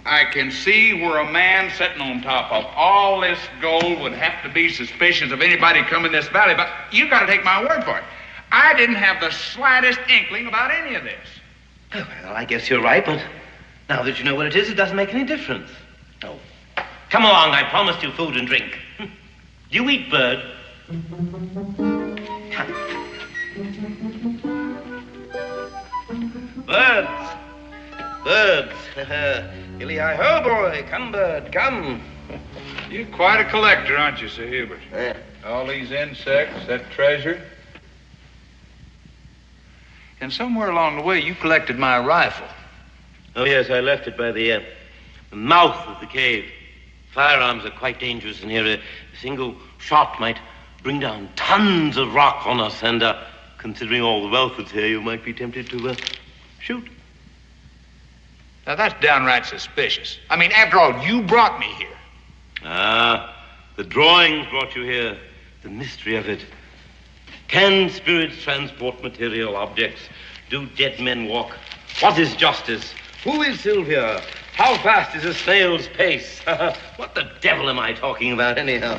I can see where a man sitting on top of all this gold would have to be suspicious of anybody coming this valley, but you got to take my word for it. I didn't have the slightest inkling about any of this.
Oh, well, I guess you're right, but now that you know what it is, it doesn't make any difference. Oh, come along. I promised you food and drink. Do you eat bird? Come. Birds. Birds. Hilly-hi-ho, boy. Come, bird, come.
You're quite a collector, aren't you, Sir Hubert?
Yeah.
All these insects, that treasure. And somewhere along the way, you collected my rifle.
Oh, yes, I left it by the mouth of the cave. Firearms are quite dangerous in here. A single shot might bring down tons of rock on us, and considering all the wealth that's here, you might be tempted to shoot.
Now, that's downright suspicious. I mean, after all, you brought me here.
Ah, the drawings brought you here. The mystery of it. Can spirits transport material objects? Do dead men walk? What is justice? Who is Sylvia? How fast is a snail's pace? What the devil am I talking about, anyhow?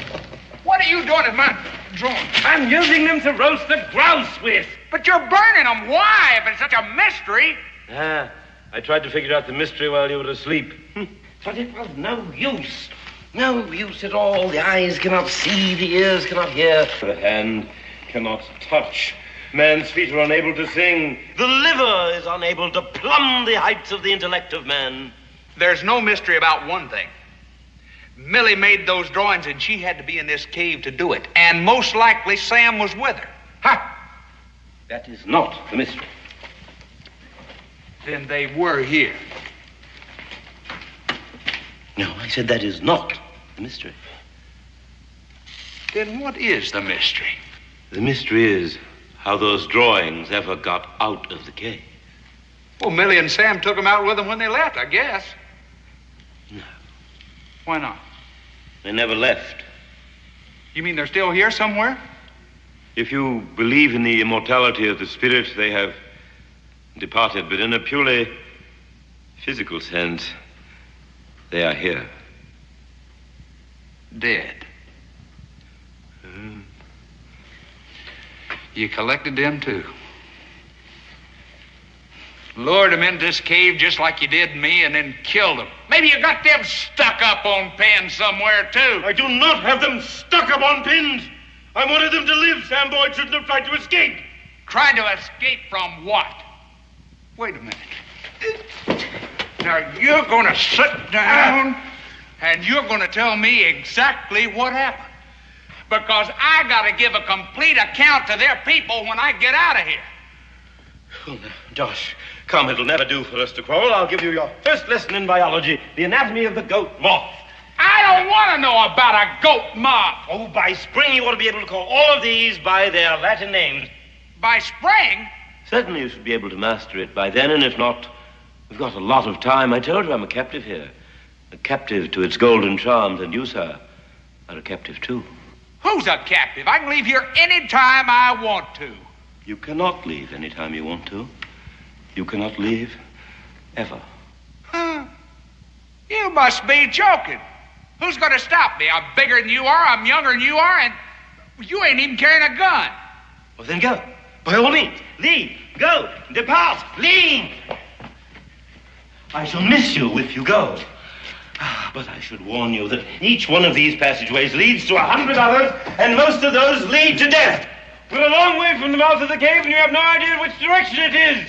What are you doing with my drawings?
I'm using them to roast the grouse with.
But you're burning them. Why, if it's such a mystery?
Ah, I tried to figure out the mystery while you were asleep. But it was no use. No use at all. The eyes cannot see, the ears cannot hear. The hand cannot touch. Man's feet are unable to sing. The liver is unable to plumb the heights of the intellect of man.
There's no mystery about one thing. Millie made those drawings, and she had to be in this cave to do it. And most likely Sam was with her. Ha!
That is not the mystery.
Then they were here.
No, I said that is not the mystery.
Then what is the mystery?
The mystery is how those drawings ever got out of the cave.
Well, Millie and Sam took them out with them when they left, I guess.
No.
Why not?
They never left.
You mean they're still here somewhere?
If you believe in the immortality of the spirit, they have departed, but in a purely physical sense, they are here.
Dead. You collected them, too. Lured them into this cave just like you did me and then killed them. Maybe you got them stuck up on pins somewhere, too.
I do not have them stuck up on pins. I wanted them to live. Sam Boyd shouldn't have tried to escape.
Tried to escape from what? Wait a minute. Now, you're going to sit down and you're going to tell me exactly what happened. Because I got to give a complete account to their people when I get out of here.
Well, now, Josh, come, it'll never do for us to quarrel. I'll give you your first lesson in biology, the anatomy of the goat moth.
I don't want to know about a goat moth.
Oh, by spring you ought to be able to call all of these by their Latin names.
By spring?
Certainly you should be able to master it by then, and if not, we've got a lot of time. I told you I'm a captive here. A captive to its golden charms, and you, sir, are a captive too.
Who's a captive? I can leave here any time I want to.
You cannot leave any time you want to. You cannot leave ever.
Huh. You must be joking. Who's going to stop me? I'm bigger than you are, I'm younger than you are, and you ain't even carrying a gun.
Well, then go. By all means. Leave. Go. Depart. Leave. I shall miss you if you go. But I should warn you that each one of these passageways leads to 100 others, and most of those lead to death. We're a long way from the mouth of the cave, and you have no idea which direction it is.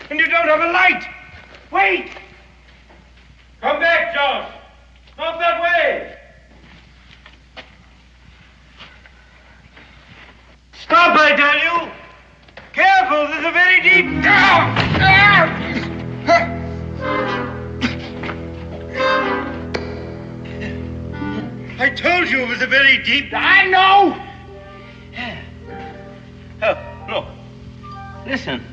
And you don't have a light. Wait! Come back, Josh. Not that way. Stop, I tell you. Careful, there's a very deep... I told you it was a very deep...
I know!
Oh, look. Listen.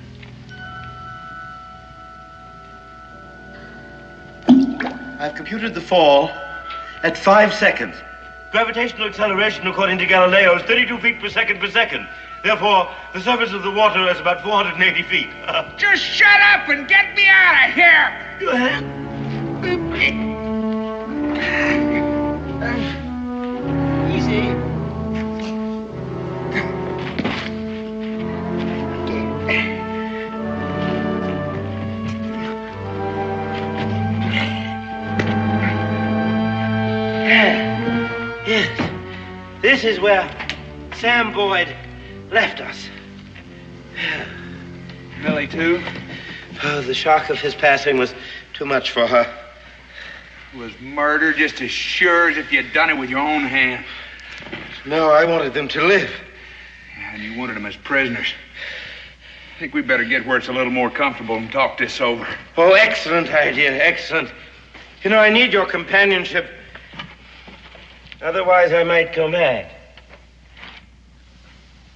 I've computed the fall at 5 seconds. Gravitational acceleration, according to Galileo, is 32 feet per second. Therefore, the surface of the water is about 480 feet.
Just shut up and get me out of here!
Go ahead.
Easy.
Yes. This is where Sam Boyd left us.
Millie, too?
Oh, the shock of his passing was too much for her.
Was murder just as sure as if you'd done it with your own hand?
No, I wanted them to live.
Yeah, and you wanted them as prisoners. I think we better get where it's a little more comfortable and talk this over.
Oh, excellent idea, excellent. You know, I need your companionship. Otherwise, I might go mad.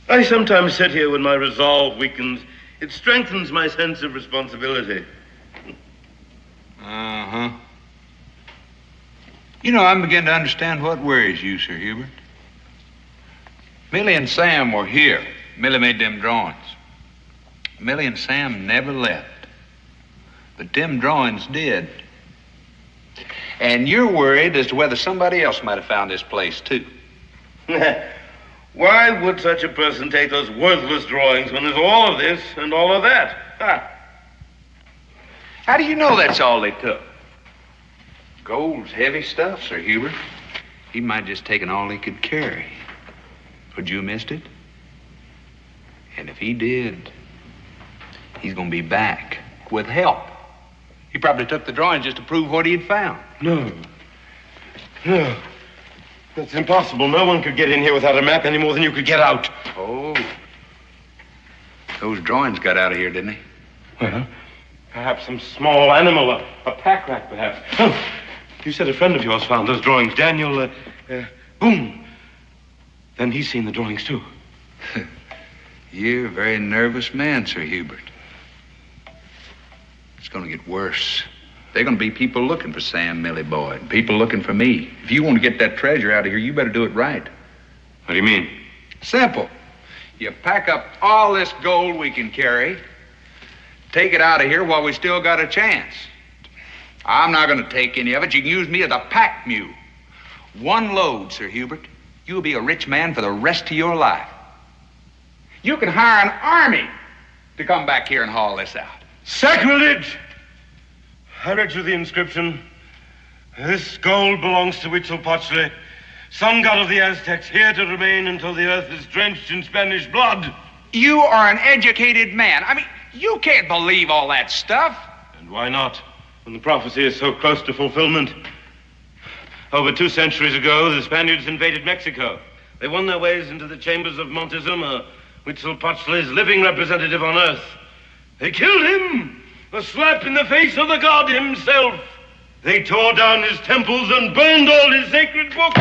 I sometimes sit here when my resolve weakens. It strengthens my sense of responsibility.
Uh-huh. You know, I'm beginning to understand what worries you, Sir Hubert. Millie and Sam were here. Millie made them drawings. Millie and Sam never left. But them drawings did. And you're worried as to whether somebody else might have found this place, too.
Why would such a person take those worthless drawings when there's all of this and all of that? Ha!
How do you know that's all they took? Gold's heavy stuff, Sir Hubert. He might just taken all he could carry. But you missed it? And if he did, he's gonna be back with help. He probably took the drawings just to prove what he had found.
No. No. That's impossible. No one could get in here without a map any more than you could get out.
Oh. Those drawings got out of here, didn't they?
Well, perhaps some small animal, a pack rat, perhaps. Oh, you said a friend of yours found those drawings, Daniel Boone. Then he's seen the drawings, too.
You're a very nervous man, Sir Hubert. It's going to get worse. There are going to be people looking for Sam Millie Boyd, people looking for me. If you want to get that treasure out of here, you better do it right.
What do you mean?
Simple. You pack up all this gold we can carry, take it out of here while we still got a chance. I'm not going to take any of it. You can use me as a pack mule. One load, Sir Hubert. You'll be a rich man for the rest of your life. You can hire an army to come back here and haul this out.
Sacrilege! I read you the inscription. This gold belongs to Huitzilopochtli, sun god of the Aztecs, here to remain until the earth is drenched in Spanish blood.
You are an educated man. I mean, you can't believe all that stuff.
And why not, when the prophecy is so close to fulfillment? Over 2 centuries ago, the Spaniards invaded Mexico. They won their ways into the chambers of Montezuma, Huitzilopochtli's living representative on earth. They killed him, a slap in the face of the god himself. They tore down his temples and burned all his sacred books.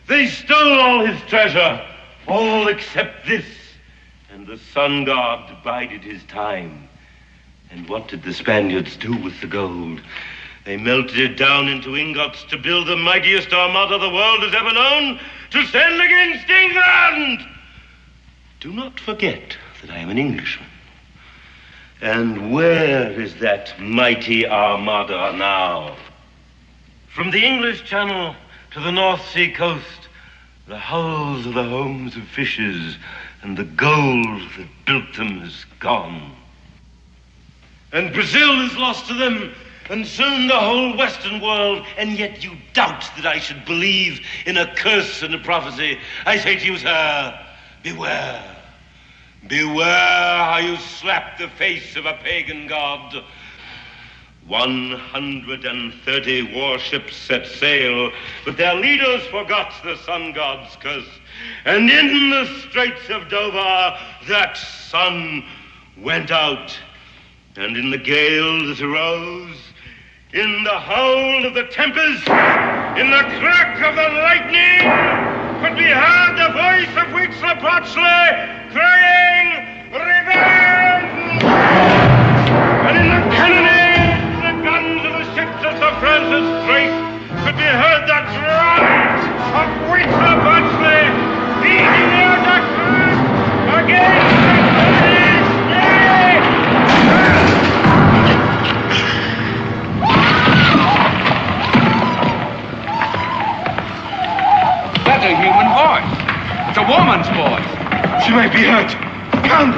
They stole all his treasure, all except this. And the sun god bided his time. And what did the Spaniards do with the gold? They melted it down into ingots to build the mightiest armada the world has ever known to stand against England. Do not forget that I am an Englishman. And where is that mighty armada now? From the English Channel to the North Sea coast, the hulls of the homes of fishers and the gold that built them is gone. And Brazil is lost to them, and soon the whole Western world, and yet you doubt that I should believe in a curse and a prophecy. I say to you, sir, beware. Beware how you slap the face of a pagan god. 130 warships set sail, but their leaders forgot the sun god's curse. And in the Straits of Dover, that sun went out. And in the gale that arose, in the howl of the tempest, in the crack of the lightning, could be heard the voice of Huitzilopochtli crying, "Revenge!" And in the cannonade, the guns of the ships of Sir Francis Drake could be heard the drums of Huitzilopochtli beating their declares against the Spanish flag.
a woman's voice.
She might be hurt. Come!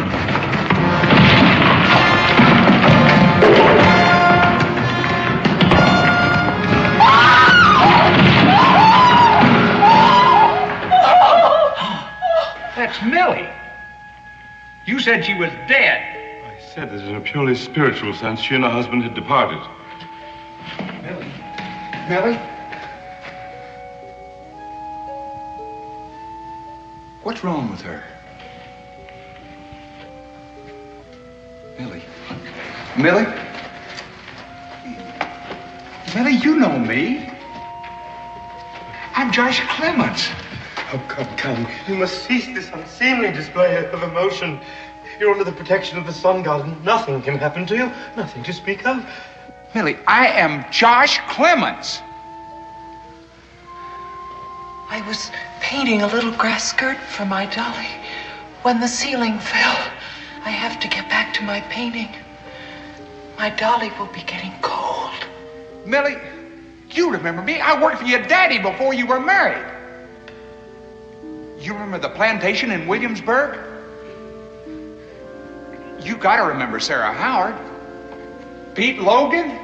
That's Millie. You said she was dead.
I said that in a purely spiritual sense, she and her husband had departed.
Millie? What's wrong with her? Millie? Millie? Millie, you know me. I'm Josh Clements.
Oh, come. You must cease this unseemly display of emotion. You're under the protection of the sun god, and nothing can happen to you. Nothing to speak of.
Millie, I am Josh Clements.
I was painting a little grass skirt for my dolly when the ceiling fell. I have to get back to my painting. My dolly will be getting cold.
Millie, you remember me. I worked for your daddy before you were married. You remember the plantation in Williamsburg? You gotta remember Sarah Howard. Pete Logan.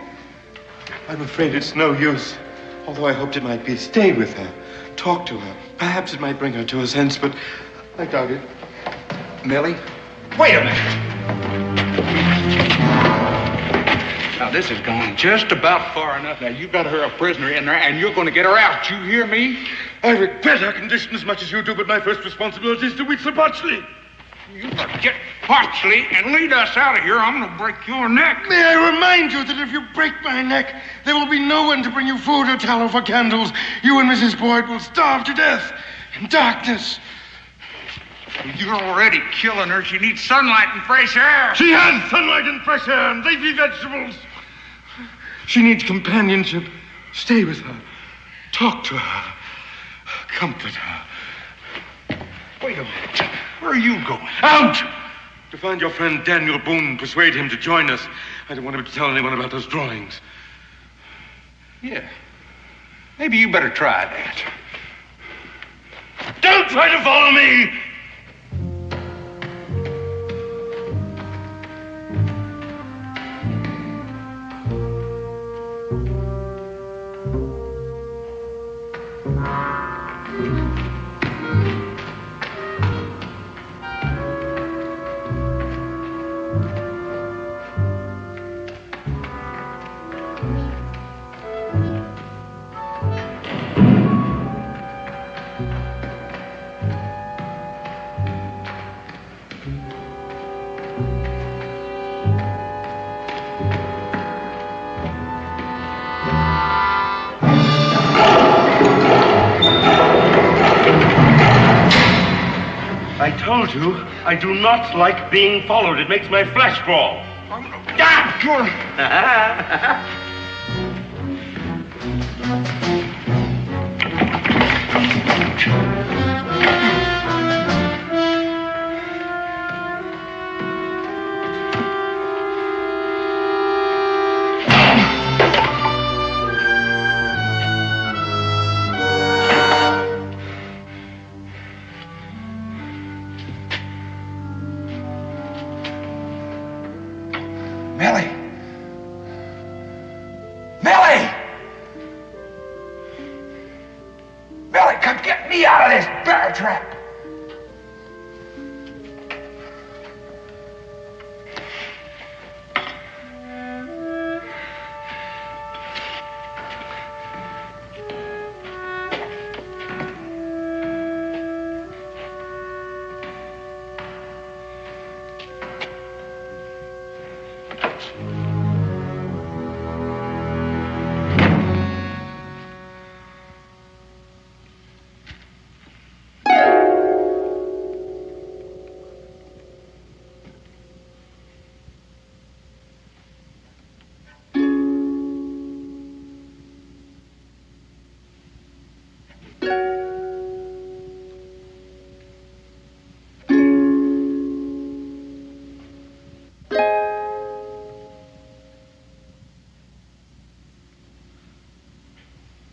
I'm afraid it's no use. Although I hoped it might be. Stay with her. Talk to her. Perhaps it might bring her to her sense, but I doubt it.
Millie, wait a minute. Now, this is going just about far enough. Now, you've got her a prisoner in there, and you're going to get her out. You hear me?
I regret her condition as much as you do, but my first responsibility is to reach Sir Potchley.
You get Potchley and lead us out of here. I'm going to break your neck.
May I remind you that if you break my neck, there will be no one to bring you food or tallow for candles. You and Mrs. Boyd will starve to death in darkness.
You're already killing her. She needs sunlight and fresh air.
She has sunlight and fresh air and leafy vegetables. She needs companionship. Stay with her. Talk to her. Comfort her.
Wait a minute. Where are you going?
Out! To find your friend Daniel Boone and persuade him to join us. I don't want him to tell anyone about those drawings.
Yeah. Maybe you better try that.
Don't try to follow me! I told you, I do not like being followed. It makes my flesh crawl.
Millie! Millie! Millie, come get me out of this bear trap!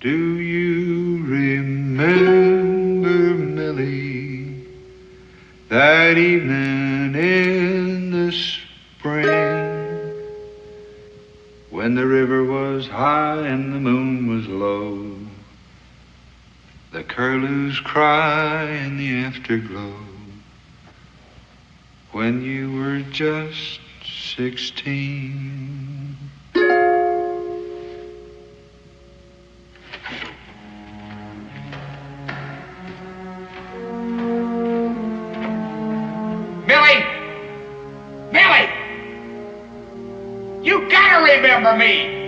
Do you remember, Millie, That evening in the spring, when the river was high and the moon was low, the curlews cry in the afterglow, when you were just 16.
Millie! You gotta remember me!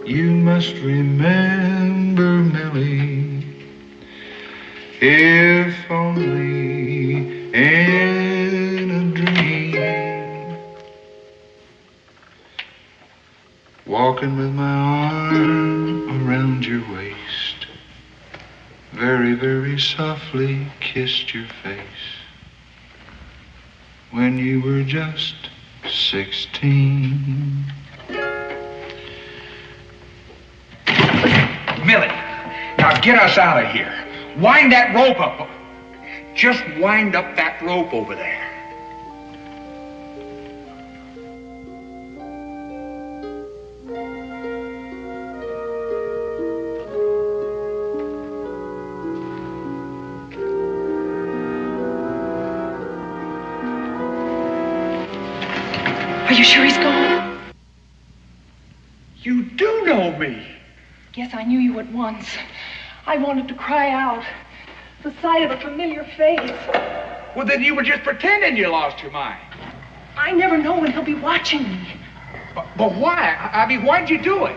You must remember, Millie, if only in a dream. Walking with my arm around your waist, very, very softly kissed your face when you were just 16.
Millie, now get us out of here. Wind that rope up. Just wind up that rope over there.
Are you sure he's gone?
You do know me.
Yes, I knew you at once. I wanted to cry out. The sight of a familiar face.
Well, then you were just pretending you lost your mind.
I never know when he'll be watching me.
But why? I mean, why'd you do it?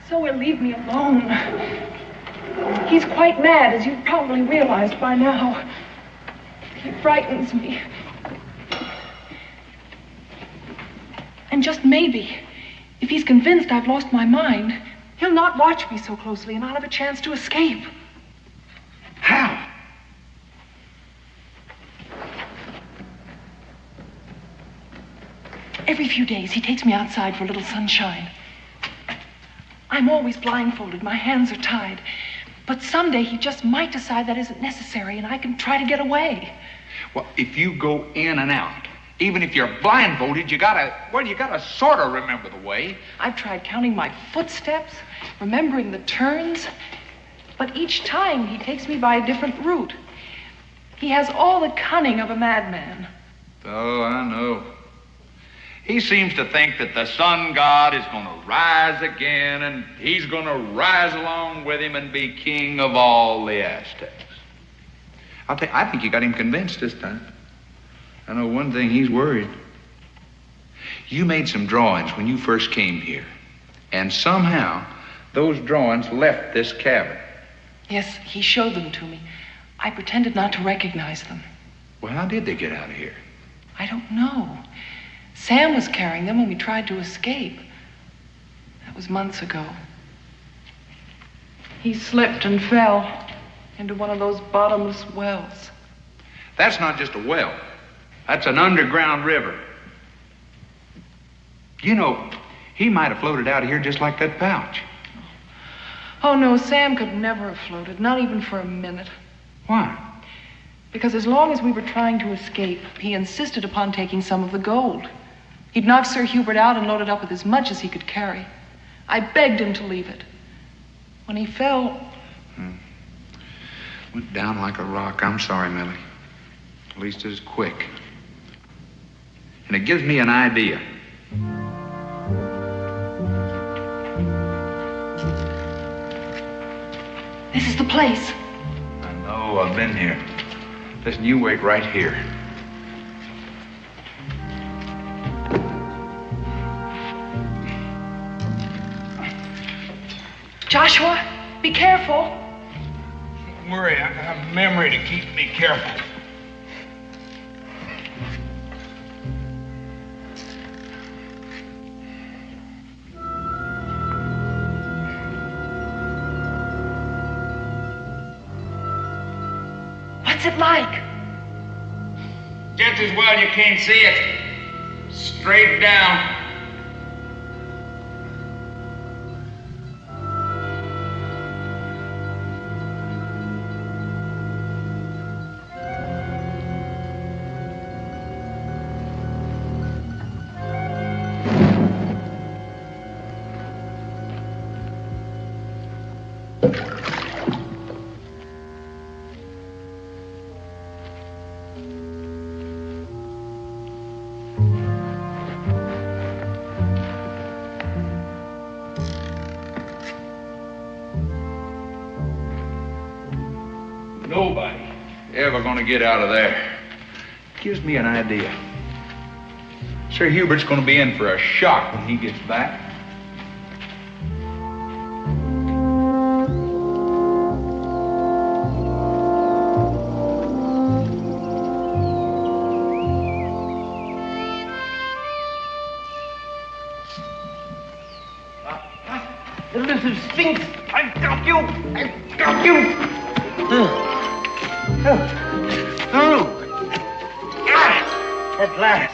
So he'll leave me alone. He's quite mad, as you've probably realized by now. He frightens me. And just maybe, if he's convinced I've lost my mind, he'll not watch me so closely and I'll have a chance to escape.
How?
Every few days, he takes me outside for a little sunshine. I'm always blindfolded. My hands are tied. But someday he just might decide that isn't necessary and I can try to get away.
Well, if you go in and out, even if you're blindfolded, you gotta sort of remember the way.
I've tried counting my footsteps, remembering the turns, but each time he takes me by a different route. He has all the cunning of a madman.
Oh, I know. He seems to think that the sun god is going to rise again, and he's going to rise along with him and be king of all the Aztecs. I think you got him convinced this time. I know one thing, he's worried. You made some drawings when you first came here, and somehow those drawings left this cabin.
Yes, he showed them to me. I pretended not to recognize them.
Well, how did they get out of here?
I don't know. Sam was carrying them when we tried to escape. That was months ago. He slipped and fell into one of those bottomless wells.
That's not just a well. That's an underground river. You know, he might have floated out of here just like that pouch.
Oh, no, Sam could never have floated, not even for a minute.
Why?
Because as long as we were trying to escape, he insisted upon taking some of the gold. He'd knocked Sir Hubert out and loaded up with as much as he could carry. I begged him to leave it. When he fell...
Went down like a rock. I'm sorry, Millie. At least it's quick. And it gives me an idea.
This is the place.
I know, I've been here. Listen, you wait right here.
Joshua, be careful.
Don't worry, I have a memory to keep me careful.
What's it like?
Just as well you can't see it. Straight down.
Nobody ever gonna get out of there. Gives me an idea. Sir Hubert's gonna be in for a shock when he gets back.
The little sphinx! I've got you! I've got you! At last.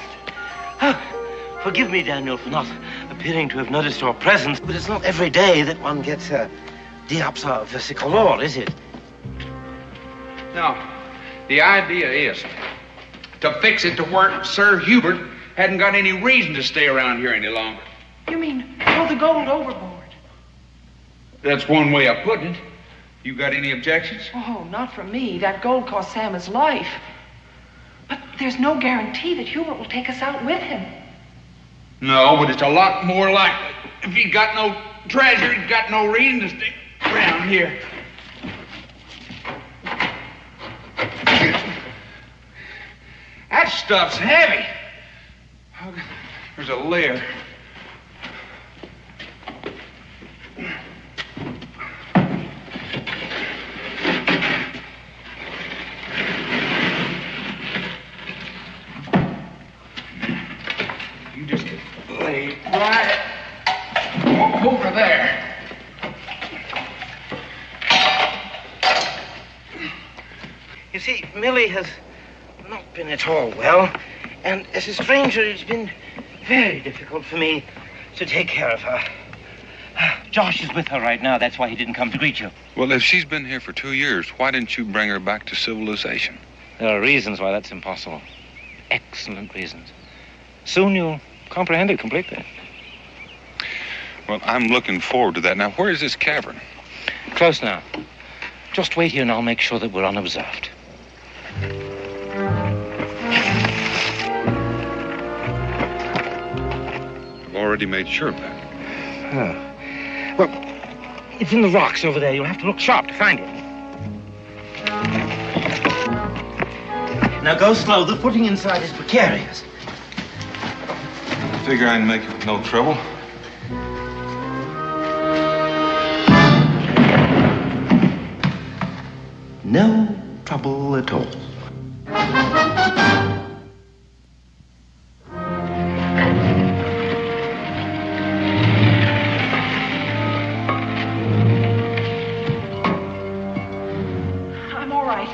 Forgive me, Daniel, for not appearing to have noticed your presence, but it's not every day that one gets a diopsa versicolor, is it?
No. The idea is to fix it to where Sir Hubert hadn't got any reason to stay around here any longer.
You mean throw the gold overboard?
That's one way of putting it. You got any objections?
Oh, not from me. That gold cost Sam his life. But there's no guarantee that Hubert will take us out with him.
No, but it's a lot more likely. If he got no treasure, he's got no reason to stay around here. That stuff's heavy. There's a layer. You just lay right over there.
You see, Millie has not been at all well, and as a stranger, it's been very difficult for me to take care of her. Josh is with her right now. That's why he didn't come to greet you.
Well, if she's been here for 2 years, why didn't you bring her back to civilization?
There are reasons why that's impossible. Excellent reasons. Soon you'll comprehend it completely.
Well, I'm looking forward to that. Now, where is this cavern?
Close now. Just wait here and I'll make sure that we're unobserved.
I've already made sure of that.
Oh. Well, it's in the rocks over there. You'll have to look sharp to find it. Now go slow. The footing inside is precarious.
I figure I can make it with no trouble.
No trouble at all.
I'm all right.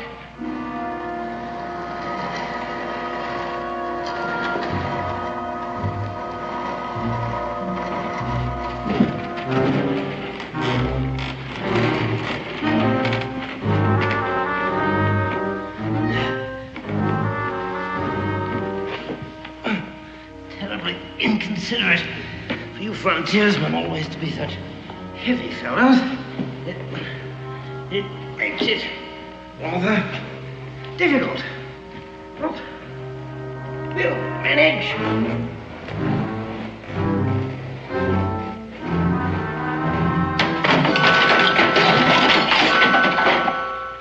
Terribly inconsiderate for you frontiersmen always to be such heavy fellows. It makes it rather difficult. But we'll manage.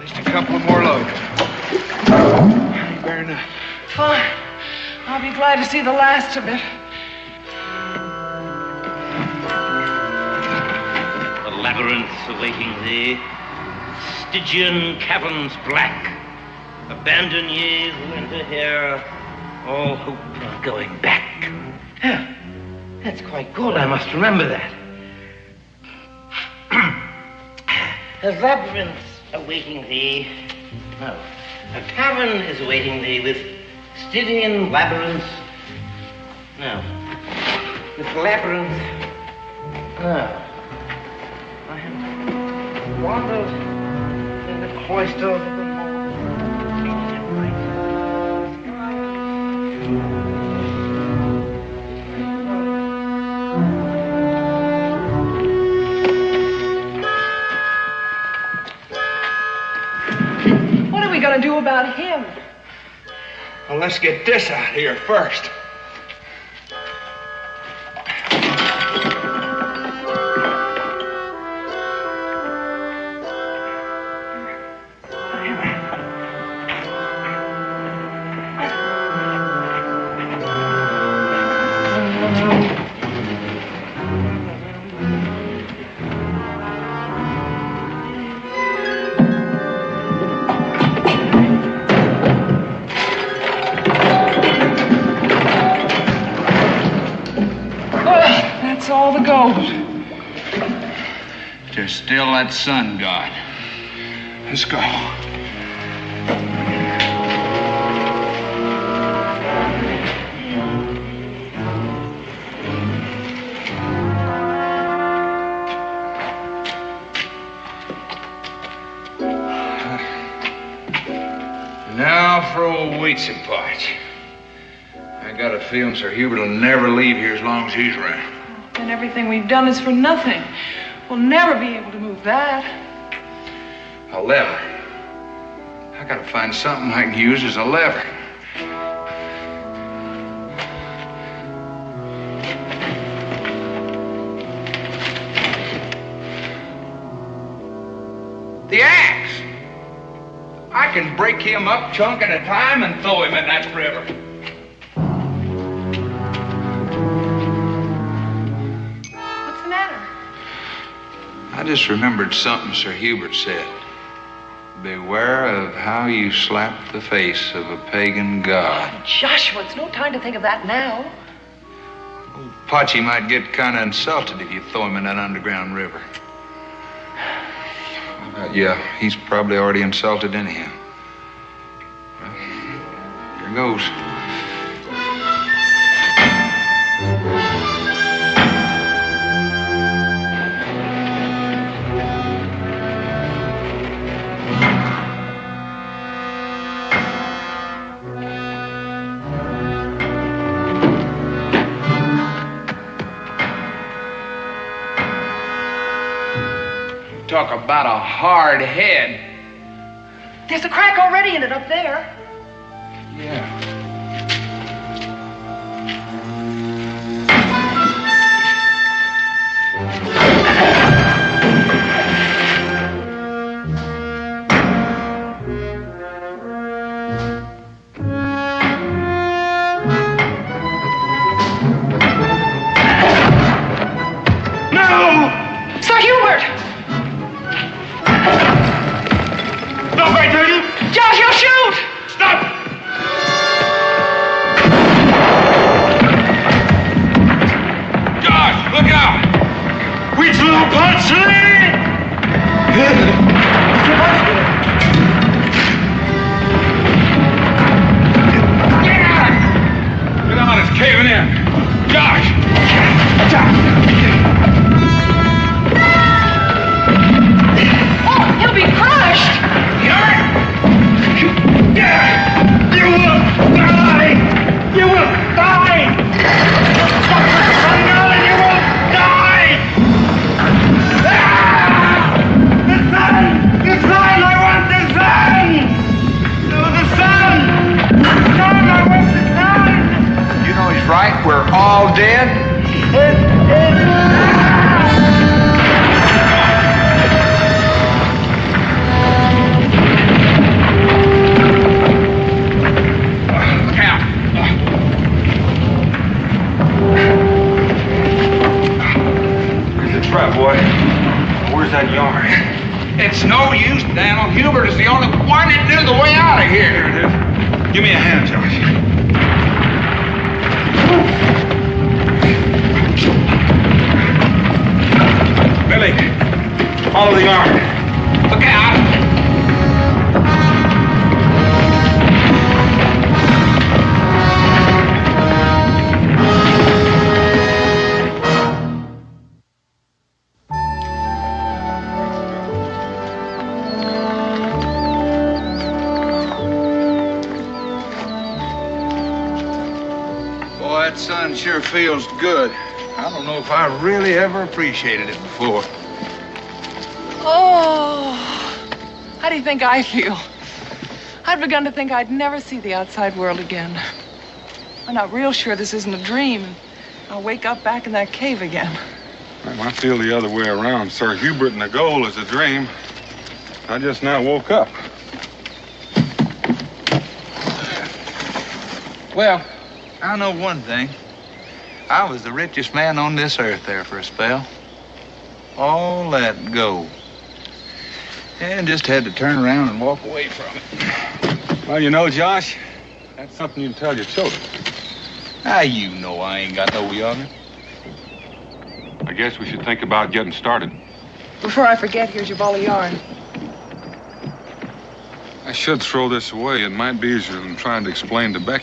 Just a couple more loads. Fair enough.
Fine. I'll be glad to see the last of it.
The labyrinths awaiting thee, Stygian caverns black. Abandon ye who enter here, all hope of going back. Yeah, that's quite good. I must remember that. The labyrinths awaiting thee. No, A tavern is awaiting thee with Stygian labyrinths. No. With labyrinth. No. I have wandered in the cloisters of the
What are we going to do about him?
Well, let's get this out here first.
That's all the gold.
There's still that sun god.
Let's go.
Now for old Wheats and Parts. I got a feeling Sir Hubert will never leave here as long as he's around.
And everything we've done is for nothing. We'll never be able to move that.
A lever. I gotta find something I can use as a lever. The axe! I can break him up chunk at a time and throw him in that river.
What's the matter?
I just remembered something Sir Hubert said. Beware of how you slap the face of a pagan god.
Joshua, it's no time to think of that now.
Pachi might get kind of insulted if you throw him in that underground river. Yeah, he's probably already insulted anyhow. Well, here goes. Talk about a hard head.
There's a crack already in it up there.
Yeah.
No! Sir Hubert!
Stop right there, you!
Josh, you'll shoot!
Stop!
Josh, look out!
Which little punch,
Get on, it's caving in. Josh!
Oh, he'll be crushed!
You will die! You will die! You will die! The sun! The sun! I want the sun! The sun! I want the sun!
You know he's right. We're all dead.
Look out!
Where's the trap, boy? Where's that yarn?
It's no use, Daniel. Hubert is the only one that knew the way out of here.
Here it is. Give me a hand, Josh. Billy, follow the yarn.
Look out!
that sun sure feels good. I don't know if I really ever appreciated it before.
Oh, how do you think I feel? I'd begun to think I'd never see the outside world again. I'm not real sure this isn't a dream. I'll wake up back in that cave again.
Well, I feel the other way around. Sir Hubert and the goal is a dream. I just now woke up.
Well, I know one thing. I was the richest man on this earth there for a spell. All that gold. And just had to turn around and walk away from it.
Well, you know, Josh, that's something you can tell your children.
Ah, you know I ain't got no younger.
I guess we should think about getting started.
Before I forget, here's your ball of yarn.
I should throw this away. It might be easier than trying to explain to Becky.